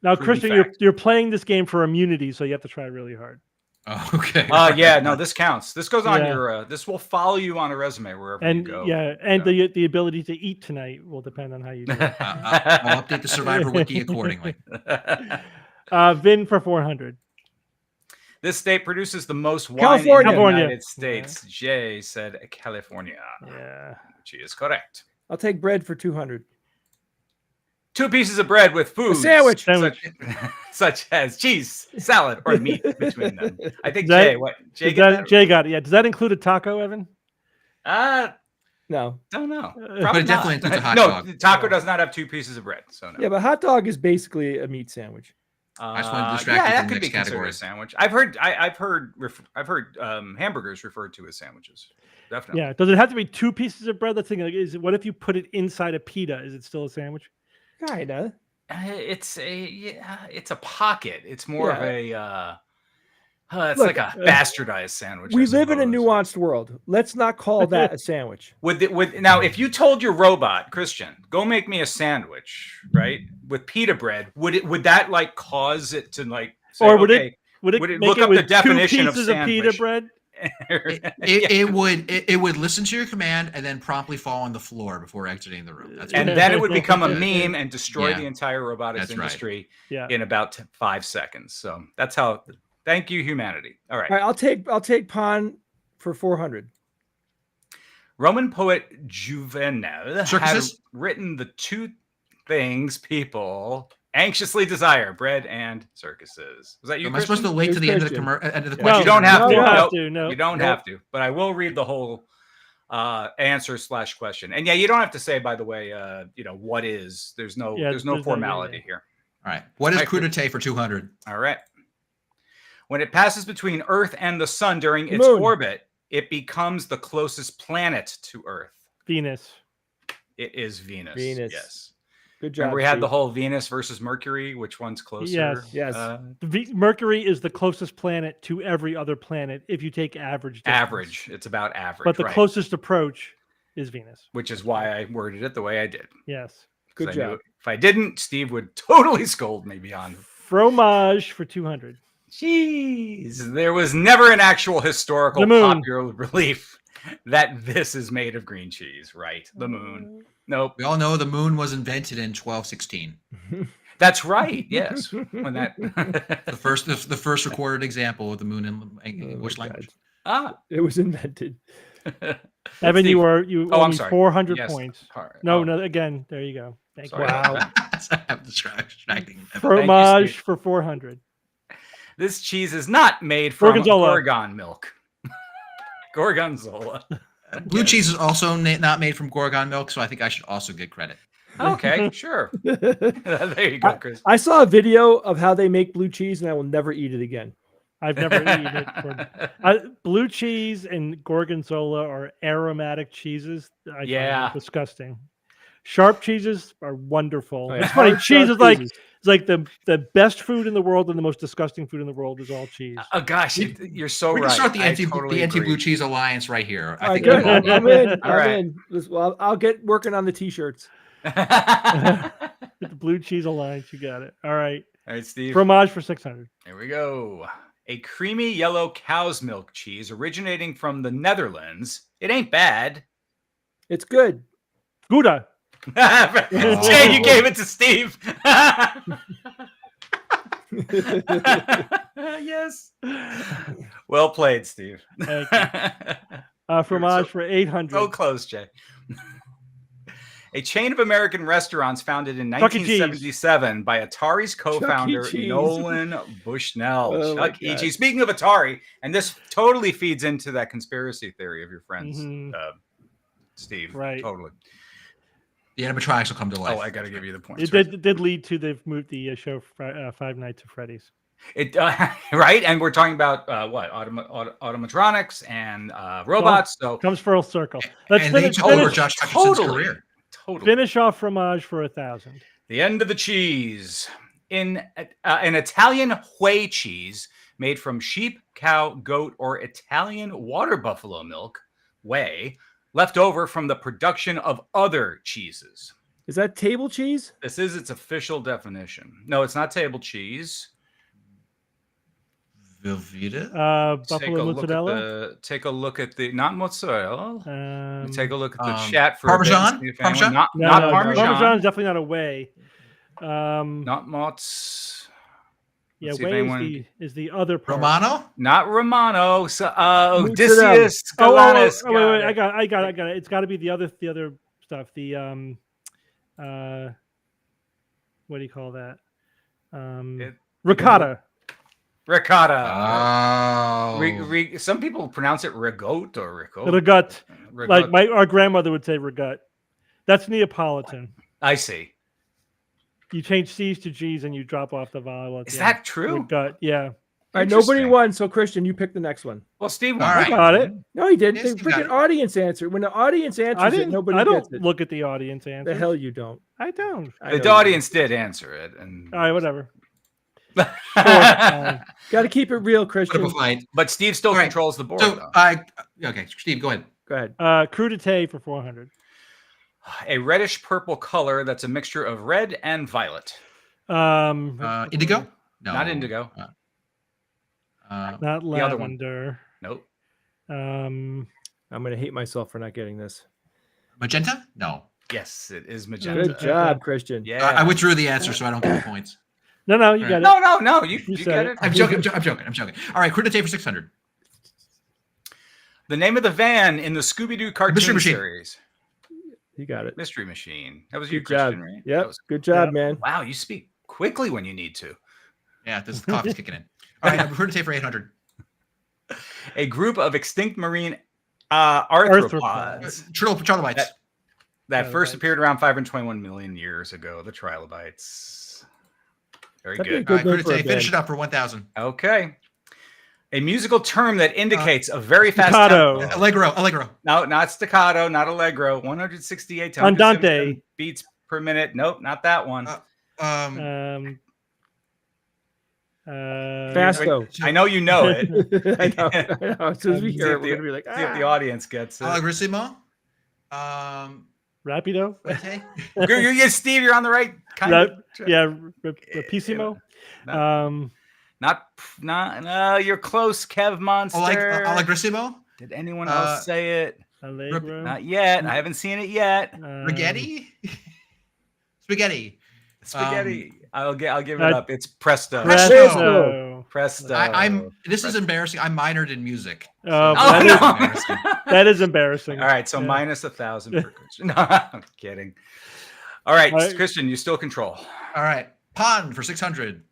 Now, Christian, you're playing this game for immunity, so you have to try really hard. Oh, okay. Yeah, no, this counts. This goes on your. This will follow you on a resume wherever you go. Yeah, and the ability to eat tonight will depend on how you do it. I'll update the Survivor Wiki accordingly. Vin for 400. This state produces the most wine California. in the United States. Yeah. Jay said California. Yeah. Which is correct. I'll take bread for 200. 2 pieces of bread with food. A sandwich. Such as cheese, salad, or meat between them. I think Jay Jay got it. Yeah. Does that include a taco, Evan? No. Don't know. But it definitely includes a hot dog. No, taco does not have 2 pieces of bread. So no. Yeah, but hot dog is basically a meat sandwich. I just wanted to distract you from the next category. A sandwich. I've heard hamburgers referred to as sandwiches. Definitely. Yeah. Does it have to be 2 pieces of bread? That's the thing. What if you put it inside a pita? Is it still a sandwich? Kinda. It's a pocket. It's more of a. It's like a bastardized sandwich. We live in a nuanced world. Let's not call that a sandwich. Now, if you told your robot, Christian, go make me a sandwich, right, with pita bread, would that like cause it to like? Say, or would it look up the definition of sandwich? Pita bread? It would listen to your command and then promptly fall on the floor before exiting the room. And then it would become a meme and destroy the entire robotics industry in about 5 seconds. So that's how. Thank you, humanity. All right. I'll take pawn for 400. Roman poet Juvenal had written the 2 things people anxiously desire: bread and circuses. Was that you? Am I supposed to wait to the end of the question? No, you don't have to. No, you don't have to. But I will read the whole answer / question. And yeah, you don't have to say, by the way, what is. There's no formality here. All right. What is crudité for 200? All right. When it passes between Earth and the Sun during its orbit, it becomes the closest planet to Earth. Venus. It is Venus. Yes. Good job. Remember we had the whole Venus versus Mercury. Which one's closer? Yes. Mercury is the closest planet to every other planet if you take average distance. Average. It's about average. But the closest approach is Venus. Which is why I worded it the way I did. Yes. Good job. If I didn't, Steve would totally scold me beyond. Fromage for 200. Jeez, there was never an actual historical popular belief that this is made of green cheese, right? The moon. Nope. We all know the moon was invented in 1216. That's right. Yes. When that the first recorded example of the moon in English language. It was invented. Evan, you owe me 400 yes. points. No, again, there you go. Thank you. Wow. I'm distracting. Fromage for 400. This cheese is not made from Gorgon milk. Gorgonzola. Blue cheese is also not made from Gorgon milk, so I think I should also get credit. Okay, sure. There you go, Chris. I saw a video of how they make blue cheese, and I will never eat it again. I've never eaten it. Blue cheese and Gorgonzola are aromatic cheeses. I find disgusting. Sharp cheeses are wonderful. Oh, yeah. It's funny. Cheese is like the best food in the world, and the most disgusting food in the world is all cheese. Oh gosh, you're so right. We can start the anti-blue cheese alliance right here. I think I'm in. I'm in. Well, I'll get working on the t-shirts. The blue cheese alliance, you got it. All right, Steve. Fromage for 600. Here we go. A creamy yellow cow's milk cheese originating from the Netherlands. It ain't bad. It's good. Gouda. Jay, you gave it to Steve. Yes. Well played, Steve. Thank you. Fromage for 800. So close, Jay. A chain of American restaurants founded in 1977 by Atari's co-founder Nolan Bushnell. Chuck E. Cheese. Speaking of Atari, and this totally feeds into that conspiracy theory of your friends, Steve. Right. Totally. The animatronics will come to life. Oh, I got to give you the points. It did lead to they've moved the show Five Nights at Freddy's. It right, and we're talking about what automatronics and robots. So comes full circle. Let's finish over Josh Hutcherson's career. Totally. Finish off Fromage for 1,000. The end of the cheese in an Italian whey cheese made from sheep, cow, goat, or Italian water buffalo milk whey. Left over from the production of other cheeses. Is that table cheese? This is its official definition. No, it's not table cheese. Velveeta. Buffalo mozzarella. Take a look at the not mozzarella. Take a look at the chat for Parmesan. A bit, Parmesan. not Parmesan. Parmesan is definitely not a whey. Not mozz. Yeah, whey is the other part. Romano. Not Romano. So, Odysseus. Galanus. Wait, I got it. It's got to be the other stuff. The what do you call that? Ricotta. Ricotta. Some people pronounce it rigotte or ricotta. Rigotte. Like our grandmother would say rigotte. That's Neapolitan. I see. You change C's to G's and you drop off the vowel. Is that true? Rigotte, yeah. All right, nobody won, so Christian, you pick the next one. Well, Steve won. All right. I got it. No, he didn't. Yes, the freaking audience answered. When the audience answers it, nobody I gets don't it. look at the audience answer. The hell you don't. I don't. The audience did answer it. And... All right, whatever. Got to keep it real, Christian. But Steve still controls the board. So, okay, Steve, go ahead. Go ahead. Crudité for 400. A reddish purple color that's a mixture of red and violet. Indigo? No. Not indigo. Not lavender. Nope. I'm gonna hate myself for not getting this. Magenta? No. Yes, it is magenta. Good job, Christian. Yeah. I withdrew the answer, so I don't get the points. No, you got it. No. You get it. I'm joking. All right, Crudité for 600. The name of the van in the Scooby-Doo cartoon series. You got it. Mystery Machine. That was you, Good job. Christian, right? Yep. Good job, man. Wow, you speak quickly when you need to. Yeah, this coffee's kicking in. All right, Crudité for 800. A group of extinct marine arthropods. Trilobites. That first appeared around 521 million years ago. The trilobites. Very good. All right, Crudité, finish it up for 1,000. Okay. A musical term that indicates a very fast staccato. tempo. Allegro. No, not staccato, not allegro. 168 Andante. Beats per minute. Nope, not that one. Fasto. I know you know it. I know. As soon as we hear it, we're gonna be like, see if the audience gets it. Allegrissimo. Rapido. Steve, you're on the right kind of. Yeah, Rapissimo. No, you're close, Kev Monster. Allegrissimo. Did anyone else say it? Allegro. Not yet. I haven't seen it yet. Spaghetti. I'll give it up. It's Presto. Presto. This is embarrassing. I minored in music. That is embarrassing. All right, so minus 1,000 per Christian. No, I'm kidding. All right, Christian, you still control. All right, pan for 600.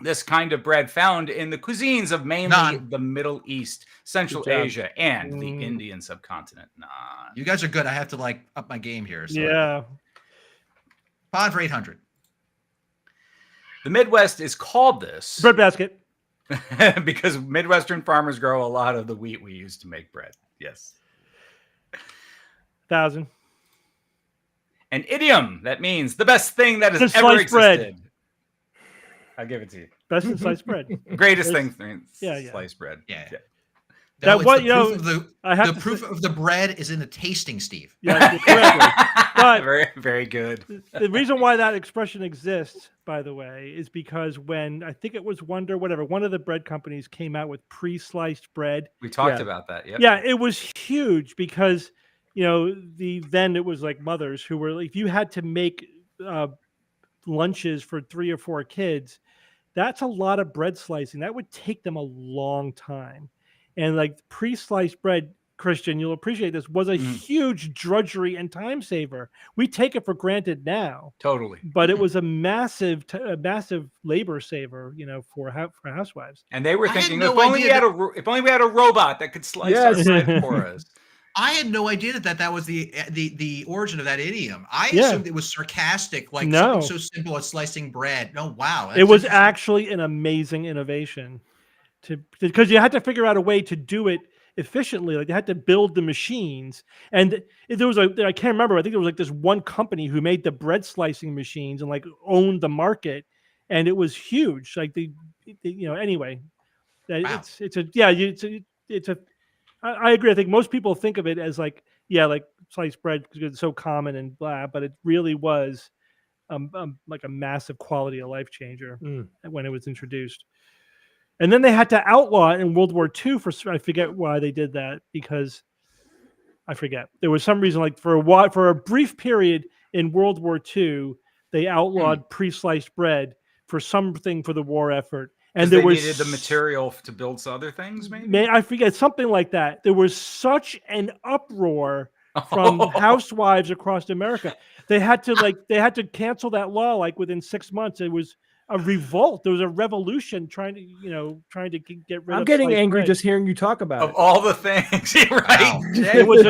This kind of bread found in the cuisines of mainly the Middle East, Central Asia, and the Indian subcontinent. You guys are good. I have to up my game here. So yeah. Pan for 800. The Midwest is called this breadbasket because Midwestern farmers grow a lot of the wheat we use to make bread. Yes. 1,000. An idiom that means the best thing that has ever existed. Bread. I'll give it to you. Best in sliced bread. Greatest thing. Sliced bread. Yeah. That what the proof of the bread is in the tasting, Steve. Yeah, correctly. But very, very good. The reason why that expression exists, by the way, is because when I think it was one of the bread companies came out with pre-sliced bread. We talked about that. Yep. Yeah, it was huge because then it was like mothers who were if you had to make lunches for 3 or 4 kids, that's a lot of bread slicing. That would take them a long time. And pre-sliced bread, Christian, you'll appreciate this, was a huge drudgery and time saver. We take it for granted now. Totally. But it was a massive labor saver, for housewives. And they were thinking, if only we had a robot that could slice our bread for us. I had no idea that was the origin of that idiom. I assumed it was sarcastic, something so simple as slicing bread. No, wow. It was actually an amazing innovation because you had to figure out a way to do it efficiently. They had to build the machines. And there was I can't remember. I think there was this one company who made the bread slicing machines and owned the market. And it was huge. Anyway, wow. it's a I agree. I think most people think of it as sliced bread because it's so common and blah, but it really was a massive quality of life changer when it was introduced. And then they had to outlaw it in World War II I forget why they did that, because I forget. There was some reason, like for a brief period in World War II, they outlawed pre-sliced bread for something for the war effort. And they needed the material to build other things, maybe? I forget, something like that. There was such an uproar from housewives across America. They had to cancel that law like within 6 months. It was a revolt. There was a revolution trying to get rid of. I'm getting angry bread. just hearing you talk about it. All the things, right? Wow. It was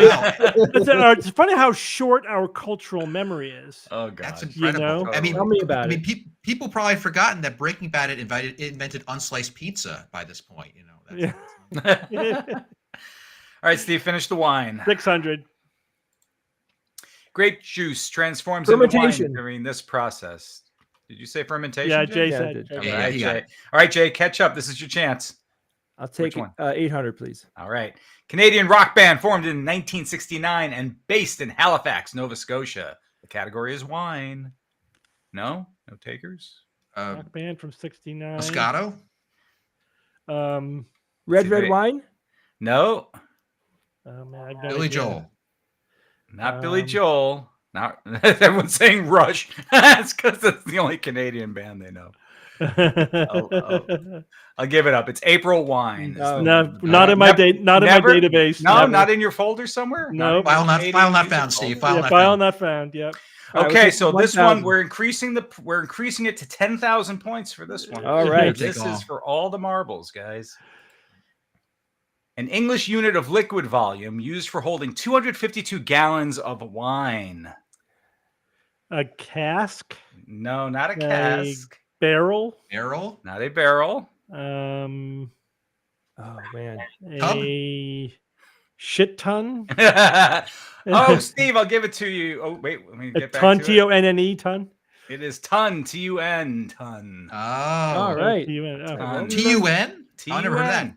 it's funny how short our cultural memory is. Oh god, that's incredible. I mean, tell me about it. People probably have forgotten that Breaking Bad had invented unsliced pizza by this point. All right, Steve, finish the wine. 600. Grape juice transforms into wine during this process. Did you say fermentation? Yeah, Jay? Jay said. All right, Jay. All right, Jay, catch up. This is your chance. I'll take 800, please. All right. Canadian rock band formed in 1969 and based in Halifax, Nova Scotia. The category is wine. No takers. Rock band from 69. Moscato. Red wine. No. Oh man, I've got Billy Joel. Not Billy Joel. Not everyone's saying Rush. It's because it's the only Canadian band they know. I'll give it up. It's April Wine. Not in my database. No, not in your folder somewhere. No, file not found, Steve. File not found. Yep. Okay, so this one we're increasing it to 10,000 points for this one. All right, this is for all the marbles, guys. An English unit of liquid volume used for holding 252 gallons of wine. A cask? No, not a cask. Barrel? Barrel? Not a barrel. Oh man. A shit ton? Oh, Steve, I'll give it to you. Oh, wait, let me get back ton, to T-O-N-N-E, ton? It is ton, T-U-N, ton. Oh. All right. T-U-N? T-U-N? I never heard of that.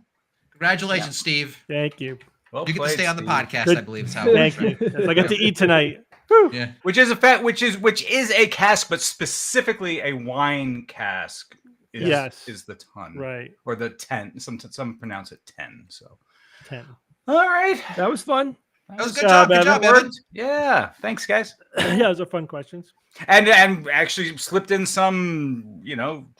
Congratulations, Steve. Thank you. You get to stay on the podcast, I believe. Is how Thank you. I get to eat tonight. Yeah. Which is a cask, but specifically a wine cask. Is the ton, right? Or the 10. Some pronounce it 10. So 10. All right, that was fun. That was a good job. Good job, Evan. Yeah, thanks, guys. Yeah, those are fun questions. And actually slipped in some,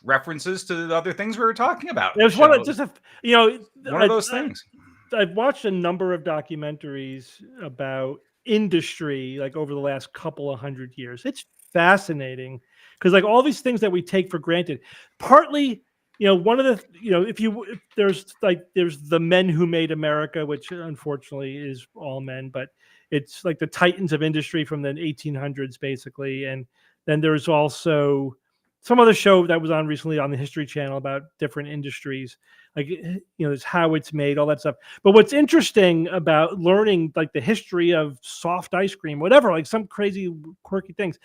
references to the other things we were talking about. There's one of those things. I've watched a number of documentaries about industry, like over the last couple of 100 years. It's fascinating because, like, all these things that we take for granted, partly, one of the, there's the men who made America, which unfortunately is all men, but it's like the titans of industry from the 1800s, basically. And then there's also some other show that was on recently on the History Channel about different industries, like, there's how it's made, all that stuff. But what's interesting about learning, like, the history of soft ice cream, whatever, like some crazy quirky things,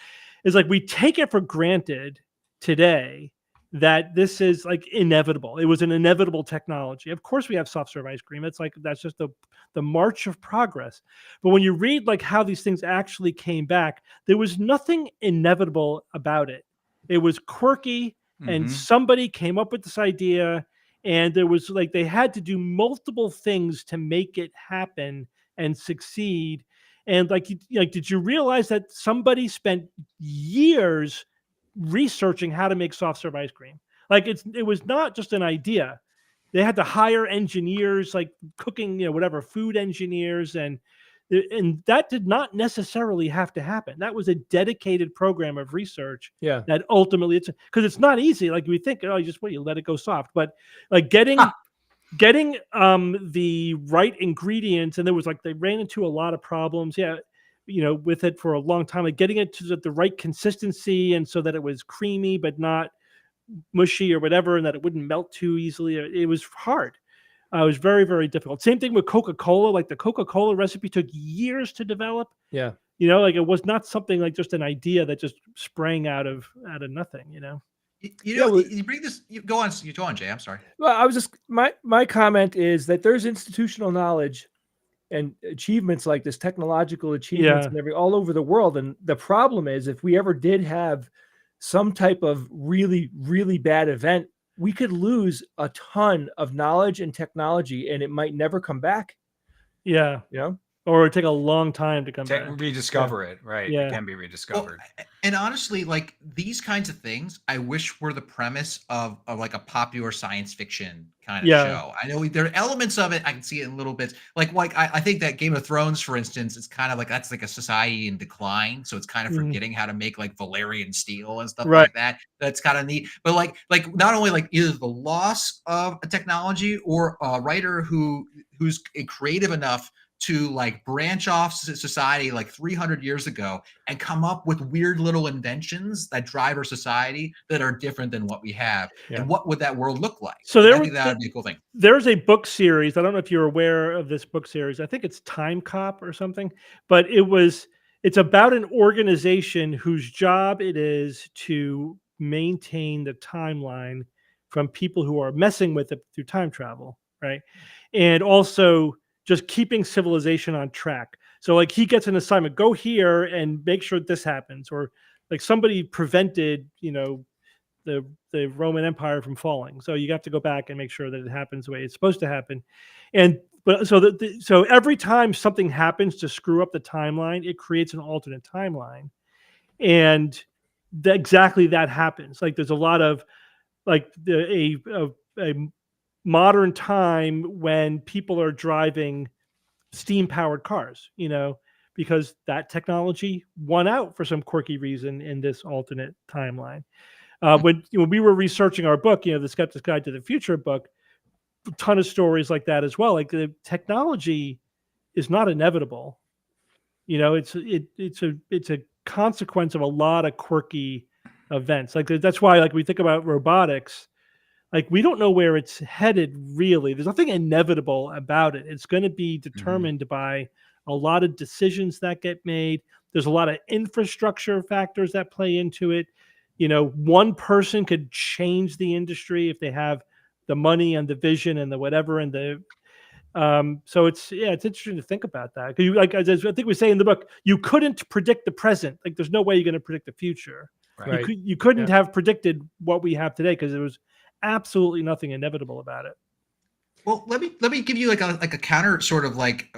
is like we take it for granted today that this is like inevitable. It was an inevitable technology. Of course we have soft serve ice cream. It's like, that's just the march of progress. But when you read like how these things actually came back, there was nothing inevitable about it. It was quirky, and somebody came up with this idea, and there was like, they had to do multiple things to make it happen and succeed. And did you realize that somebody spent years researching how to make soft serve ice cream? Like, it was not just an idea. They had to hire engineers, like cooking, food engineers, and that did not necessarily have to happen. That was a dedicated program of research. Yeah. That ultimately, because it's not easy. Like, we think, you let it go soft, but like getting the right ingredients, and they ran into a lot of problems. Yeah. With it for a long time, like getting it to the right consistency, and so that it was creamy but not mushy or whatever, and that it wouldn't melt too easily. It was hard. It was very, very difficult. Same thing with Coca-Cola. Like, the Coca-Cola recipe took years to develop. Yeah. It was not something like just an idea that just sprang out of nothing. You bring this. Go on, Jay. I'm sorry. Well, I was just my comment is that there's institutional knowledge and achievements like this, technological achievements and all over the world. And the problem is, if we ever did have some type of really, really bad event we could lose a ton of knowledge and technology, and it might never come back. Yeah. You know? Or it'd take a long time to come back. Rediscover it, right? Yeah. It can be rediscovered. Well, and honestly, like these kinds of things, I wish were the premise of like a popular science fiction kind of show. I know there are elements of it. I can see it in little bits. Like I think that Game of Thrones, for instance, is kind of like that's like a society in decline. So it's kind of forgetting how to make like Valerian steel and stuff like that. That's kind of neat. But like not only like either the loss of a technology or a writer who's creative enough to like branch off society like 300 years ago and come up with weird little inventions that drive our society that are different than what we have. And what would that world look like? So I think that would be a cool thing. There's a book series. I don't know if you're aware of this book series. I think it's Time Cop or something, but it's about an organization whose job it is to maintain the timeline from people who are messing with it through time travel, right? And also just keeping civilization on track. So like he gets an assignment, go here and make sure this happens, or like somebody prevented, the Roman Empire from falling. So you have to go back and make sure that it happens the way it's supposed to happen. So every time something happens to screw up the timeline, it creates an alternate timeline. And exactly that happens. Like there's a lot of like a modern time when people are driving steam-powered cars, because that technology won out for some quirky reason in this alternate timeline. When we were researching our book, the Skeptic's Guide to the Future book, a ton of stories like that as well. Like the technology is not inevitable. It's a consequence of a lot of quirky events. Like that's why, like we think about robotics, like we don't know where it's headed really. There's nothing inevitable about it. It's going to be determined by a lot of decisions that get made. There's a lot of infrastructure factors that play into it. One person could change the industry if they have the money and the vision and the whatever and the so it's interesting to think about that. Because like as I think we say in the book, you couldn't predict the present. Like there's no way you're going to predict the future. Right. You couldn't have predicted what we have today because there was absolutely nothing inevitable about it. Well, let me give you like a counter sort of like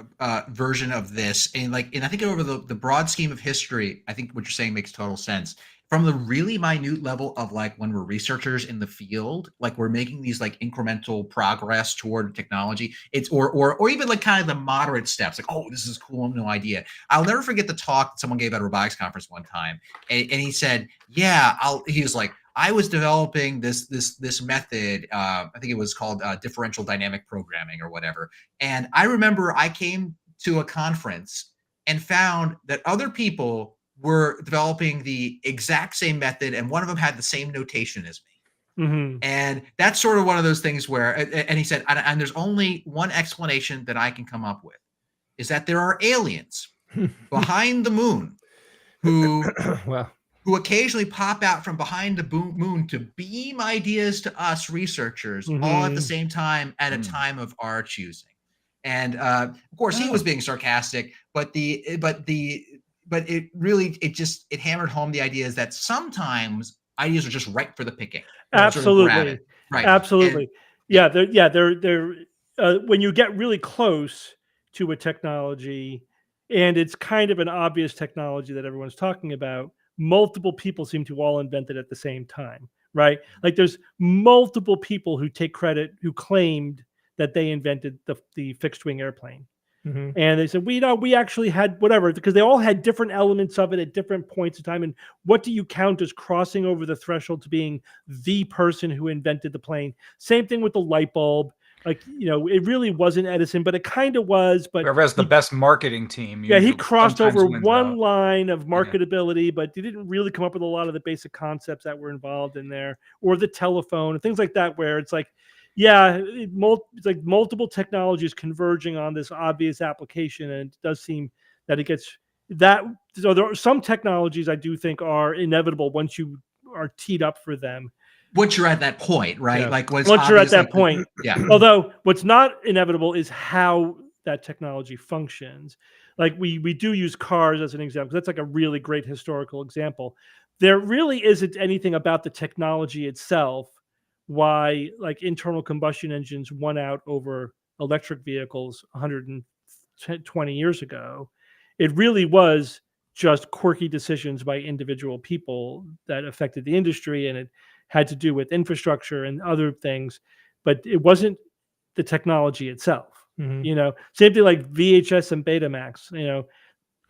version of this, and I think over the broad scheme of history, I think what you're saying makes total sense. From the really minute level of like when we're researchers in the field, like we're making these like incremental progress toward technology. It's or even like kind of the moderate steps, like, oh, this is cool, no idea. I'll never forget the talk that someone gave at a robotics conference one time, and he said, he was like, I was developing this method. I think it was called differential dynamic programming or whatever. And I remember I came to a conference and found that other people were developing the exact same method, and one of them had the same notation as me. Mm-hmm. And that's sort of one of those things where, and he said, and there's only one explanation that I can come up with, is that there are aliens behind the moon who occasionally pop out from behind the moon to beam ideas to us researchers all at the same time at a time of our choosing. And of course, he was being sarcastic, but it really it hammered home the idea is that sometimes ideas are just ripe for the picking. Absolutely, sort of right? Absolutely, they're when you get really close to a technology, and it's kind of an obvious technology that everyone's talking about. Multiple people seem to all invent it at the same time, right? Like there's multiple people who take credit, who claimed that they invented the fixed wing airplane. And they said, we actually had whatever, because they all had different elements of it at different points in time. And what do you count as crossing over the threshold to being the person who invented the plane? Same thing with the light bulb. Like, it really wasn't Edison, but it kind of was. But whoever has the best marketing team. He crossed over one line of marketability, but he didn't really come up with a lot of the basic concepts that were involved in there, or the telephone and things like that, where it's like, it's like multiple technologies converging on this obvious application, and it does seem that it gets that. So there are some technologies I do think are inevitable once you are teed up for them. Once you're at that point, right? Yeah. Like once you're at that point, yeah. Although what's not inevitable is how that technology functions. Like we do use cars as an example. That's like a really great historical example. There really isn't anything about the technology itself why like internal combustion engines won out over electric vehicles 120 years ago. It really was just quirky decisions by individual people that affected the industry, and it had to do with infrastructure and other things, but it wasn't the technology itself. You know, same thing like VHS and Betamax. You know,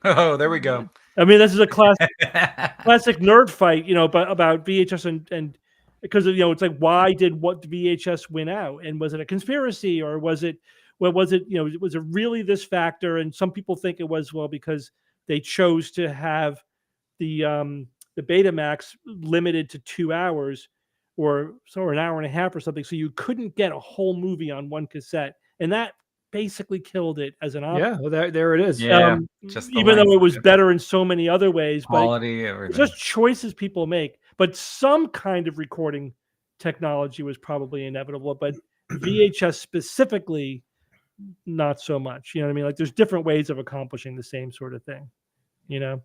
oh, there we go. I mean, this is a classic nerd fight. You know, but about VHS and because you know, it's like, why did what VHS win out, and was it a conspiracy, or was it? Well, was it, you know, was it really this factor? And some people think it was, well, because they chose to have the Betamax limited to 2 hours or an hour and a half or something. So you couldn't get a whole movie on one cassette. And that basically killed it as an option. Yeah, well, there it is. Yeah, even though it was better in so many other ways. Quality, but everything. Just choices people make. But some kind of recording technology was probably inevitable. But VHS specifically, not so much. You know what I mean? Like, there's different ways of accomplishing the same sort of thing, you know?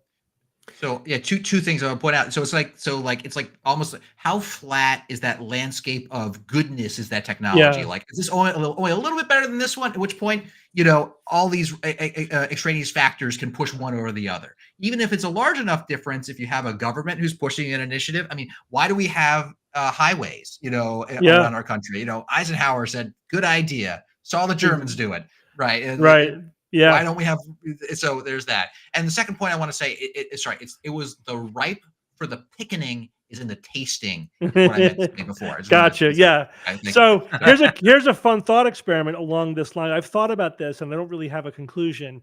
So yeah, two things I want to point out. So it's like almost how flat is that landscape of goodness is that technology? Yeah. Like, is this only a little bit better than this one? At which point, you know, all these extraneous factors can push one over the other. Even if it's a large enough difference, if you have a government who's pushing an initiative, I mean, why do we have highways, you know, around our country? You know, Eisenhower said, "Good idea." Saw the Germans do it, right? And right. Yeah. Why don't we have? So there's that. And the second point I want to say, it was the ripe for the picking is in the tasting. What I meant to say before. Gotcha. Yeah. So here's a fun thought experiment along this line. I've thought about this, and I don't really have a conclusion.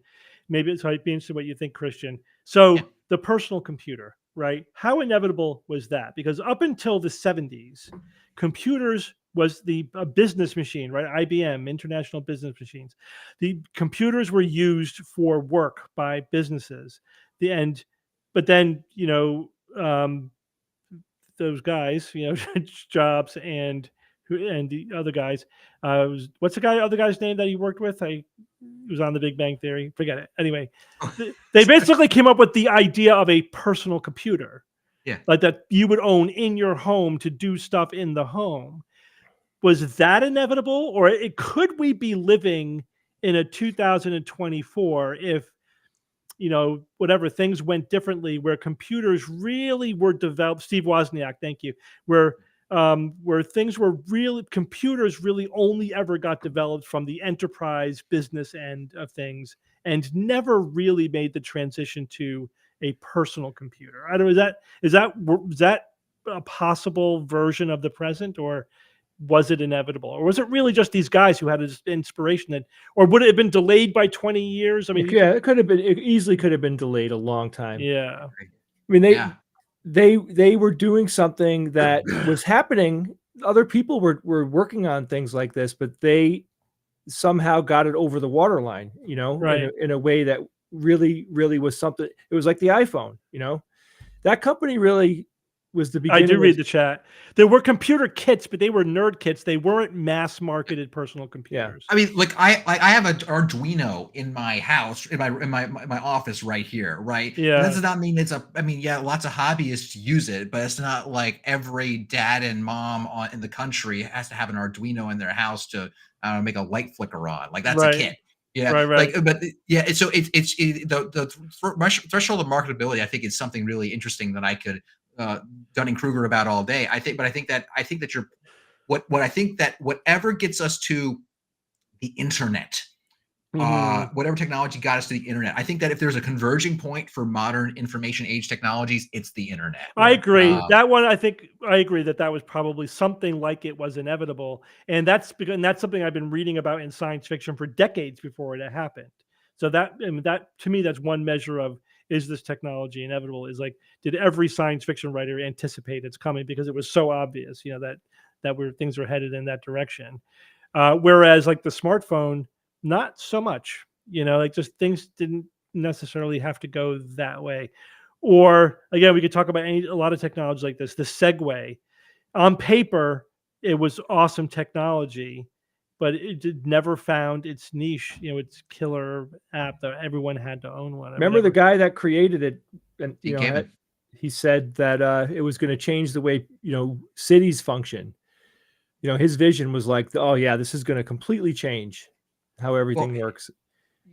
Maybe it's might be interesting what you think, Christian. So the personal computer, right? How inevitable was that? Because up until the 70s, computers was a business machine, right? IBM, International Business Machines. The computers were used for work by businesses. But then, you know, those guys, you know, Jobs and the other guys. What's the other guy's name that he worked with? He was on The Big Bang Theory. Forget it. Anyway, they basically came up with the idea of a personal computer, like that you would own in your home to do stuff in the home. Was that inevitable, or could we be living in a 2024 if, you know, whatever things went differently, where computers really were developed? Steve Wozniak, thank you. Where things were really, computers really only ever got developed from the enterprise business end of things, and never really made the transition to a personal computer. I don't know. Is that a possible version of the present, or was it inevitable, or was it really just these guys who had this inspiration that, or would it have been delayed by 20 years? I mean, it could have been. It easily could have been delayed a long time. Yeah. I mean, they were doing something that was happening. Other people were working on things like this, but they somehow got it over the waterline, you know, right. in a way that really, really was something. It was like the iPhone, you know, that company really was the beginning. I do read the chat. There were computer kits, but they were nerd kits. They weren't mass marketed personal computers. I mean, like I have an Arduino in my house, in my office right here, right? Yeah. And that does not mean lots of hobbyists use it, but it's not like every dad and mom in the country has to have an Arduino in their house to make a light flicker on. Like, that's a kit. Yeah, right. Like, but yeah, so the threshold of marketability, I think, is something really interesting that I could Dunning-Kruger about all day. I think that whatever gets us to the internet, whatever technology got us to the internet, I think that if there's a converging point for modern information age technologies, it's the internet. I agree. That one, I agree that was probably something like it was inevitable, and that's something I've been reading about in science fiction for decades before it happened. So that to me, that's one measure of, is this technology inevitable? Is like, did every science fiction writer anticipate it's coming, because it was so obvious, you know, that things were headed in that direction. Whereas like the smartphone, not so much, you know, like just things didn't necessarily have to go that way. Or again, we could talk about a lot of technology like this. The Segway, on paper, it was awesome technology, but it never found its niche, you know, its killer app that everyone had to own one. Remember the guy that created it, and you know, Given. he said that it was going to change the way, you know, cities function. you know, his vision was like, oh yeah, this is going to completely change how everything works.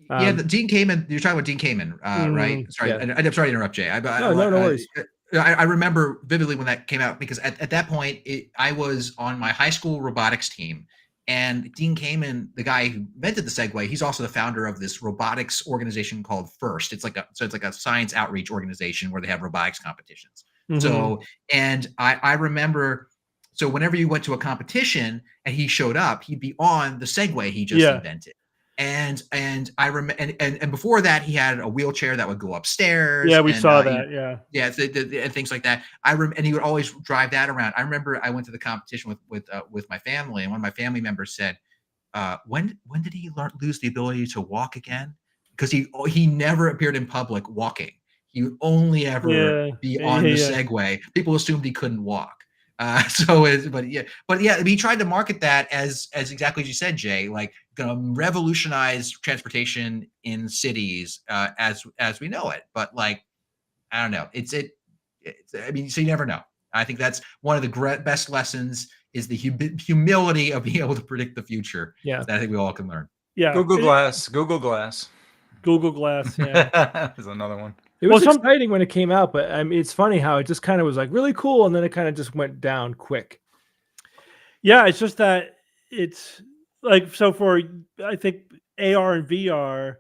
Yeah, Dean Kamen. You're talking about Dean Kamen, right? Sorry, yeah. I'm sorry to interrupt, Jay. No worries. I remember vividly when that came out because at that point I was on my high school robotics team, and Dean Kamen, the guy who invented the Segway, he's also the founder of this robotics organization called FIRST. It's like a science outreach organization where they have robotics competitions. So, and I remember, so whenever you went to a competition and he showed up, he'd be on the Segway he just invented. And I remember, and before that, he had a wheelchair that would go upstairs. Yeah, we saw that. And things like that. And he would always drive that around. I remember I went to the competition with my family, and one of my family members said, "When did he lose the ability to walk again? Because he never appeared in public walking. He would only ever be on the Segway. People assumed he couldn't walk." But he tried to market that as exactly as you said, Jay, like gonna revolutionize transportation in cities as we know it. But like, I don't know. I mean, so you never know. I think that's one of the best lessons is the humility of being able to predict the future. Yeah, that I think we all can learn. Yeah, Google Glass. Yeah, is another one. It was exciting when it came out, but I mean, it's funny how it just kind of was like really cool, and then it kind of just went down quick. Yeah, it's just that it's like, so for, I think, AR and VR,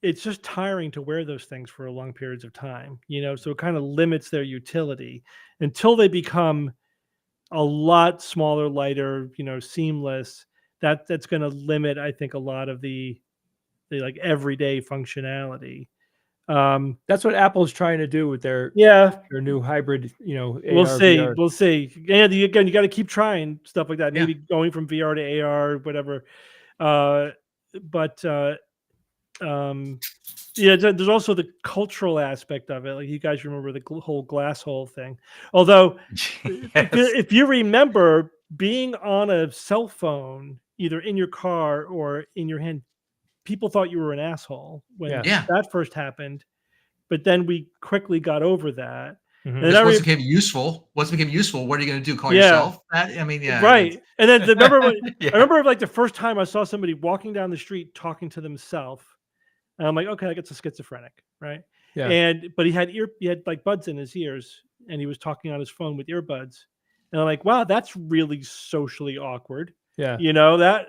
it's just tiring to wear those things for long periods of time, you know, so it kind of limits their utility until they become a lot smaller, lighter, you know, seamless. That's going to limit, I think, a lot of the like everyday functionality. That's what Apple's trying to do with their new hybrid, you know, we'll AR, see. VR. We'll see. And again, you got to keep trying stuff like that. Maybe going from VR to AR, whatever. There's also the cultural aspect of it. Like, you guys remember the whole glass hole thing. Although, if you remember, being on a cell phone, either in your car or in your hand, people thought you were an asshole when that first happened. But then we quickly got over that. And once it became useful, what are you going to do? Call yourself that? I mean, right. And then remember, I remember like the first time I saw somebody walking down the street talking to themselves, and I'm like, okay, that's a schizophrenic, right? Yeah. But he had like buds in his ears, and he was talking on his phone with earbuds, and I'm like, wow, that's really socially awkward. Yeah. You know, that,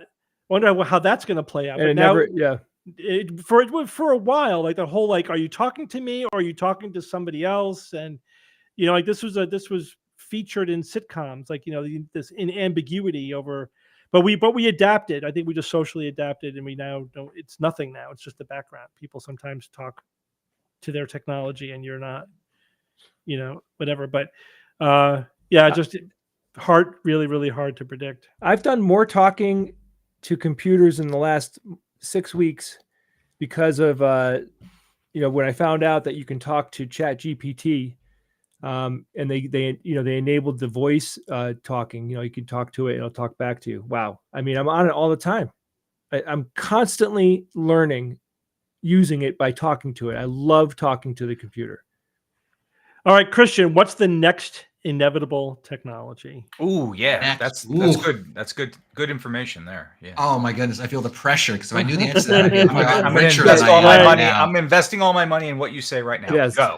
wonder how that's going to play out. And for a while, like the whole, like, are you talking to me or are you talking to somebody else? And, you know, like this was featured in sitcoms, like, you know, this ambiguity over, but we adapted. I think we just socially adapted, and we now don't, it's nothing now. It's just the background. People sometimes talk to their technology and you're not, you know, whatever. But just really, really hard to predict. I've done more talking to computers in the last 6 weeks because of you know, when I found out that you can talk to ChatGPT, and they enabled the voice talking. You know, you can talk to it, it'll talk back to you. Wow. I mean, I'm on it all the time. I'm constantly learning, using it by talking to it. I love talking to the computer. All right, Christian, what's the next inevitable technology? Oh yeah, that's good. That's good information there. Yeah. Oh my goodness, I feel the pressure because if I knew the answer to that, I'm investing all my money in what you say right now. Yes. Go.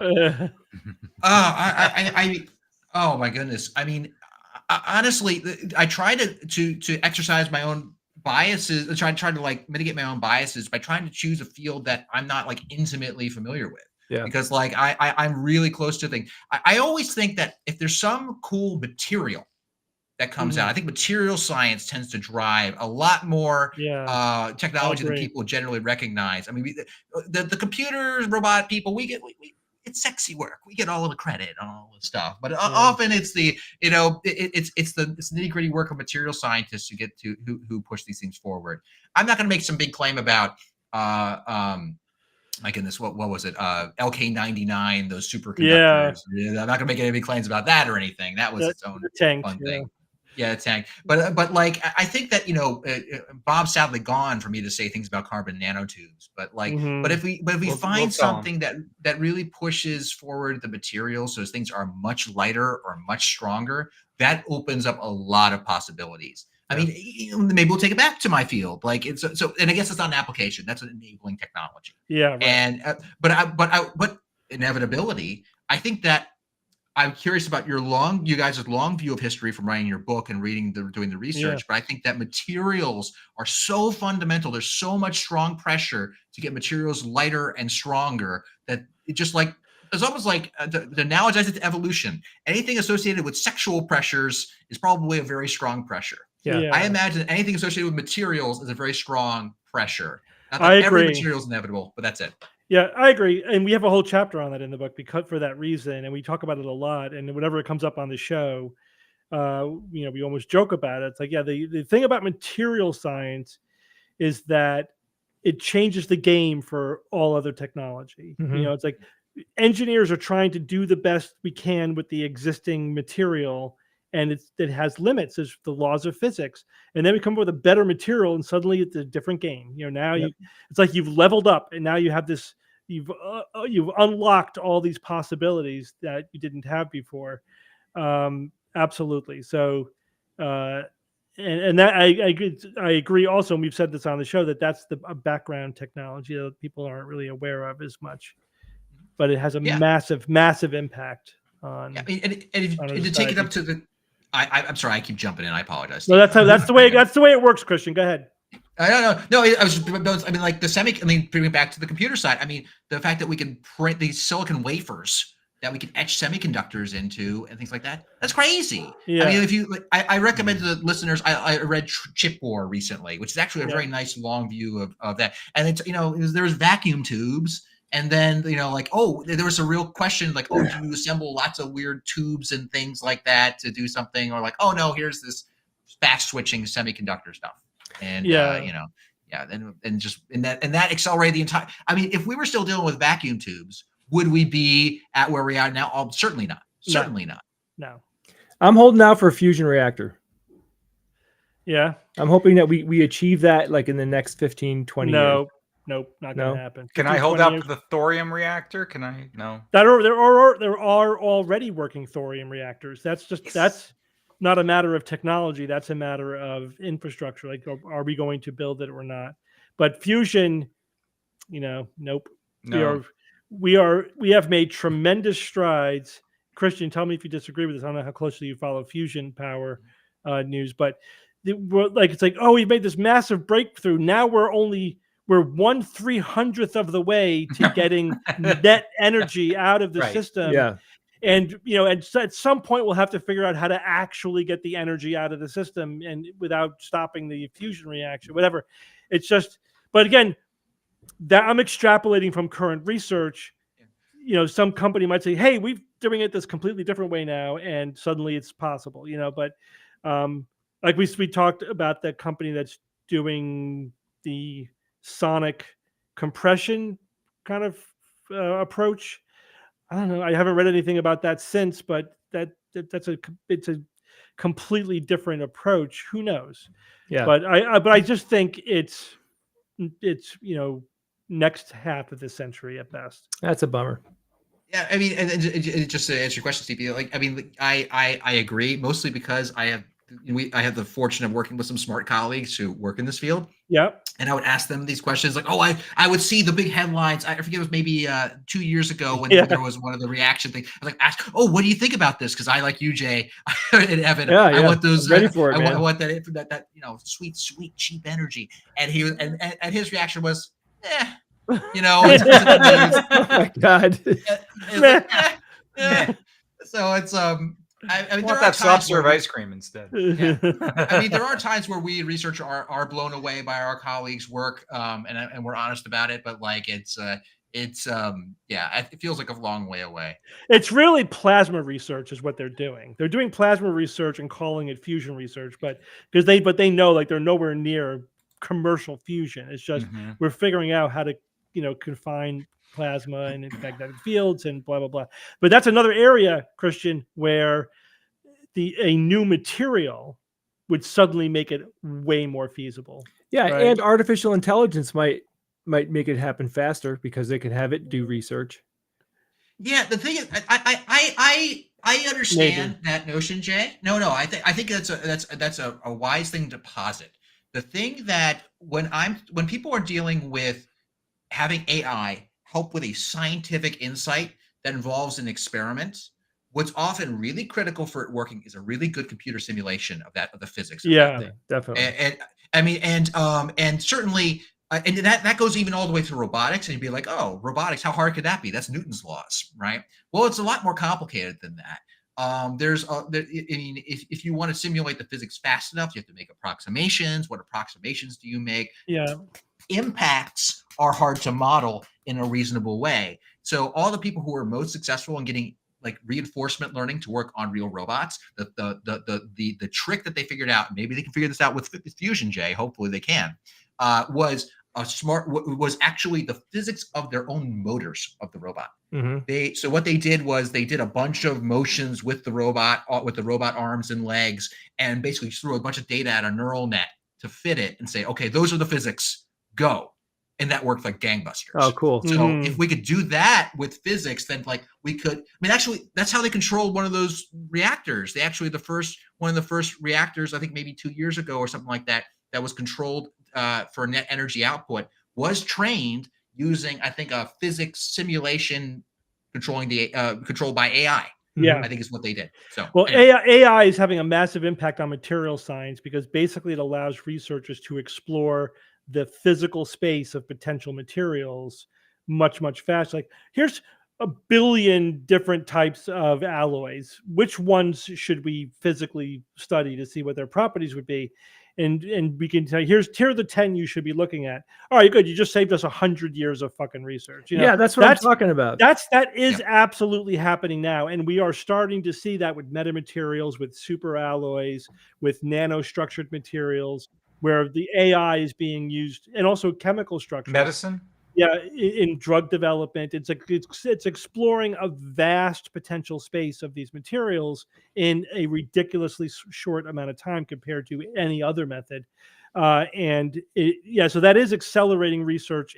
Oh my goodness. I mean, honestly, I try to exercise my own biases. I try to like mitigate my own biases by trying to choose a field that I'm not like intimately familiar with. Yeah. Because like I'm really close to things. I always think that if there's some cool material that comes out, I think material science tends to drive a lot more technology than people generally recognize. I mean, the computers, robot people, it's sexy work. We get all of the credit on all this stuff, but often it's the, you know, it's the nitty gritty work of material scientists who push these things forward. I'm not going to make some big claim about my goodness, what was it? LK99, those superconductors. I'm not going to make any big claims about that or anything. That was its own fun thing. Yeah, tank. But like I think that Bob's sadly gone for me to say things about carbon nanotubes. But like, but if we find something that really pushes forward the materials, so things are much lighter or much stronger, that opens up a lot of possibilities. I mean, maybe we'll take it back to my field. Like it's so, and I guess it's not an application. That's an enabling technology. Yeah. Right. And but inevitability. I think that I'm curious about you guys' long view of history from writing your book and doing the research. But I think that materials are so fundamental. There's so much strong pressure to get materials lighter and stronger that it just like it's almost like to analogize it to evolution. Anything associated with sexual pressures is probably a very strong pressure. Yeah. I imagine anything associated with materials is a very strong pressure. Not I that every agree. material is inevitable, but that's it. Yeah, I agree. And we have a whole chapter on that in the book because for that reason, and we talk about it a lot. And whenever it comes up on the show, we almost joke about it. It's like, the thing about material science is that it changes the game for all other technology. It's like engineers are trying to do the best we can with the existing material, and it has limits. There's the laws of physics, and then we come up with a better material, and suddenly it's a different game. Now it's like you've leveled up, and now you have this. You've unlocked all these possibilities that you didn't have before. Absolutely. So, and that I agree. Also, and we've said this on the show that's a background technology that people aren't really aware of as much, but it has a massive impact on. Yeah, and to take it up to the. I'm sorry, I keep jumping in. I apologize. No, that's the way it works, Christian. Go ahead. I don't know. No, I mean, like bring it back to the computer side. I mean, the fact that we can print these silicon wafers that we can etch semiconductors into and things like that. That's crazy. Yeah. I mean, I recommend to the listeners, I read Chip War recently, which is actually a very nice long view of that. And it's, there was vacuum tubes. And then, there was a real question like, do you assemble lots of weird tubes and things like that to do something? Or like, oh, no, here's this fast switching semiconductor stuff. And, and that accelerated the entire, I mean, if we were still dealing with vacuum tubes, would we be at where we are now? Oh, certainly not. Certainly not. No. I'm holding out for a fusion reactor. Yeah. I'm hoping that we achieve that like in the next 15, 20 years. Nope, not going to happen. Can I hold up the thorium reactor? Can I? No. There are already working thorium reactors. That's not a matter of technology. That's a matter of infrastructure. Like, are we going to build it or not? But fusion, nope. No. We have made tremendous strides. Christian, tell me if you disagree with this. I don't know how closely you follow fusion power news, but it's like, oh, we've made this massive breakthrough. Now we're 1/300th of the way to getting net energy out of the system. Yeah. And, and at some point we'll have to figure out how to actually get the energy out of the system and without stopping the fusion reaction, whatever. It's just, but again, that I'm extrapolating from current research. Some company might say, hey, we're doing it this completely different way now. And suddenly it's possible, but like we talked about that company that's doing the sonic compression kind of approach. I don't know. I haven't read anything about that since, but it's a completely different approach. Who knows? Yeah. But I just think it's next half of the century at best. That's a bummer. Yeah, I mean, and just to answer your question, Steve, I agree, mostly because I have the fortune of working with some smart colleagues who work in this field. Yeah. And I would ask them these questions like, I would see the big headlines. I forget, it was maybe 2 years ago when there was one of the reaction things. I was like, what do you think about this? Because I, like you, Jay, and Evan, I want those. I'm ready for it, I want that sweet, cheap energy. And and his reaction was, oh my God. So it's I mean, want that soft serve ice cream instead. Yeah. I mean, there are times where we researchers are blown away by our colleagues' work, and we're honest about it. But like, it feels like a long way away. It's really plasma research is what they're doing. They're doing plasma research and calling it fusion research, but they know like they're nowhere near commercial fusion. It's just we're figuring out how to confine plasma and magnetic fields and blah blah blah. But that's another area, Christian, where a new material would suddenly make it way more feasible. Yeah, right? and artificial intelligence might make it happen faster because they can have it do research. Yeah, the thing is, I understand that notion, Jay. No, I think that's a wise thing to posit. The thing that when people are dealing with having AI help with a scientific insight that involves an experiment, what's often really critical for it working is a really good computer simulation of the physics. Yeah, definitely. And I mean, and certainly. And that goes even all the way to robotics, and you'd be like, "Oh, robotics! How hard could that be? That's Newton's laws, right?" Well, it's a lot more complicated than that. I mean, if you want to simulate the physics fast enough, you have to make approximations. What approximations do you make? Yeah. Impacts are hard to model in a reasonable way. So all the people who are most successful in getting like reinforcement learning to work on real robots, the trick that they figured out, maybe they can figure this out with Fusion, Jay. Hopefully they can. Was actually the physics of their own motors of the robot. Mm-hmm. So what they did was they did a bunch of motions with the robot arms and legs, and basically threw a bunch of data at a neural net to fit it and say, okay, those are the physics, go. And that worked like gangbusters. Oh, cool. So if we could do that with physics, then like we could, I mean, actually that's how they controlled one of those reactors. They actually, one of the first reactors, I think maybe 2 years ago or something like that, that was controlled for net energy output, was trained using, I think, a physics simulation controlled by AI. Yeah, I think is what they did. So, well, anyway. AI is having a massive impact on material science because basically it allows researchers to explore the physical space of potential materials much, much faster. Like, here's a billion different types of alloys. Which ones should we physically study to see what their properties would be? And we can tell you, here are the 10 you should be looking at. All right, good. You just saved us 100 years of fucking research. Yeah, that's what I'm talking about. That is absolutely happening now. And we are starting to see that with metamaterials, with super alloys, with nanostructured materials, where the AI is being used, and also chemical structure. Medicine? Yeah, in drug development, it's exploring a vast potential space of these materials in a ridiculously short amount of time compared to any other method, so that is accelerating research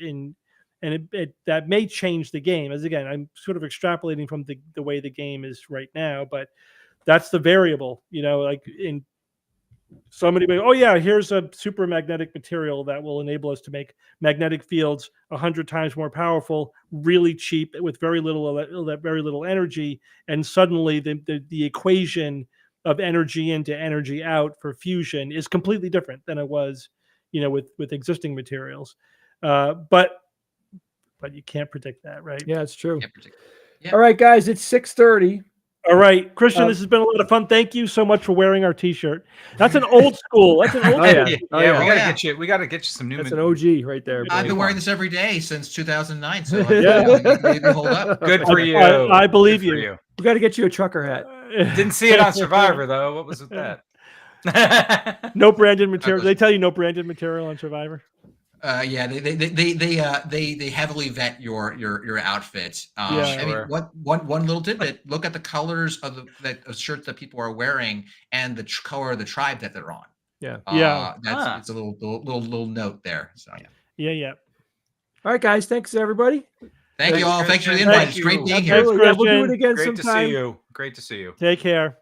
that may change the game. As again, I'm sort of extrapolating from the way the game is right now, but that's the variable. Like in somebody may, oh yeah, here's a super magnetic material that will enable us to make magnetic fields 100 times more powerful, really cheap, with very little energy, and suddenly the equation of energy in to energy out for fusion is completely different than it was, with existing materials. But you can't predict that, right? Yeah, it's true. Yeah. All right, guys, it's 6:30. All right, Christian, this has been a lot of fun. Thank you so much for wearing our T-shirt. That's an old school. That's an old. We gotta get you some new. That's an OG right there. I've been wearing this every day since 2009. So they hold up. Good for you. I believe you. We got to get you a trucker hat. Didn't see it on Survivor though. What was with that? No branded material. They tell you no branded material on Survivor. Yeah, they heavily vet your outfit. I mean, one little tidbit: look at the colors of the shirts that people are wearing and the color of the tribe that they're on. Yeah, it's a little note there. So yeah. All right, guys, thanks everybody. Thank you all. Thanks for the invite. It's great being here. Yeah, we'll do it again Great sometime. Great to see you. Take care.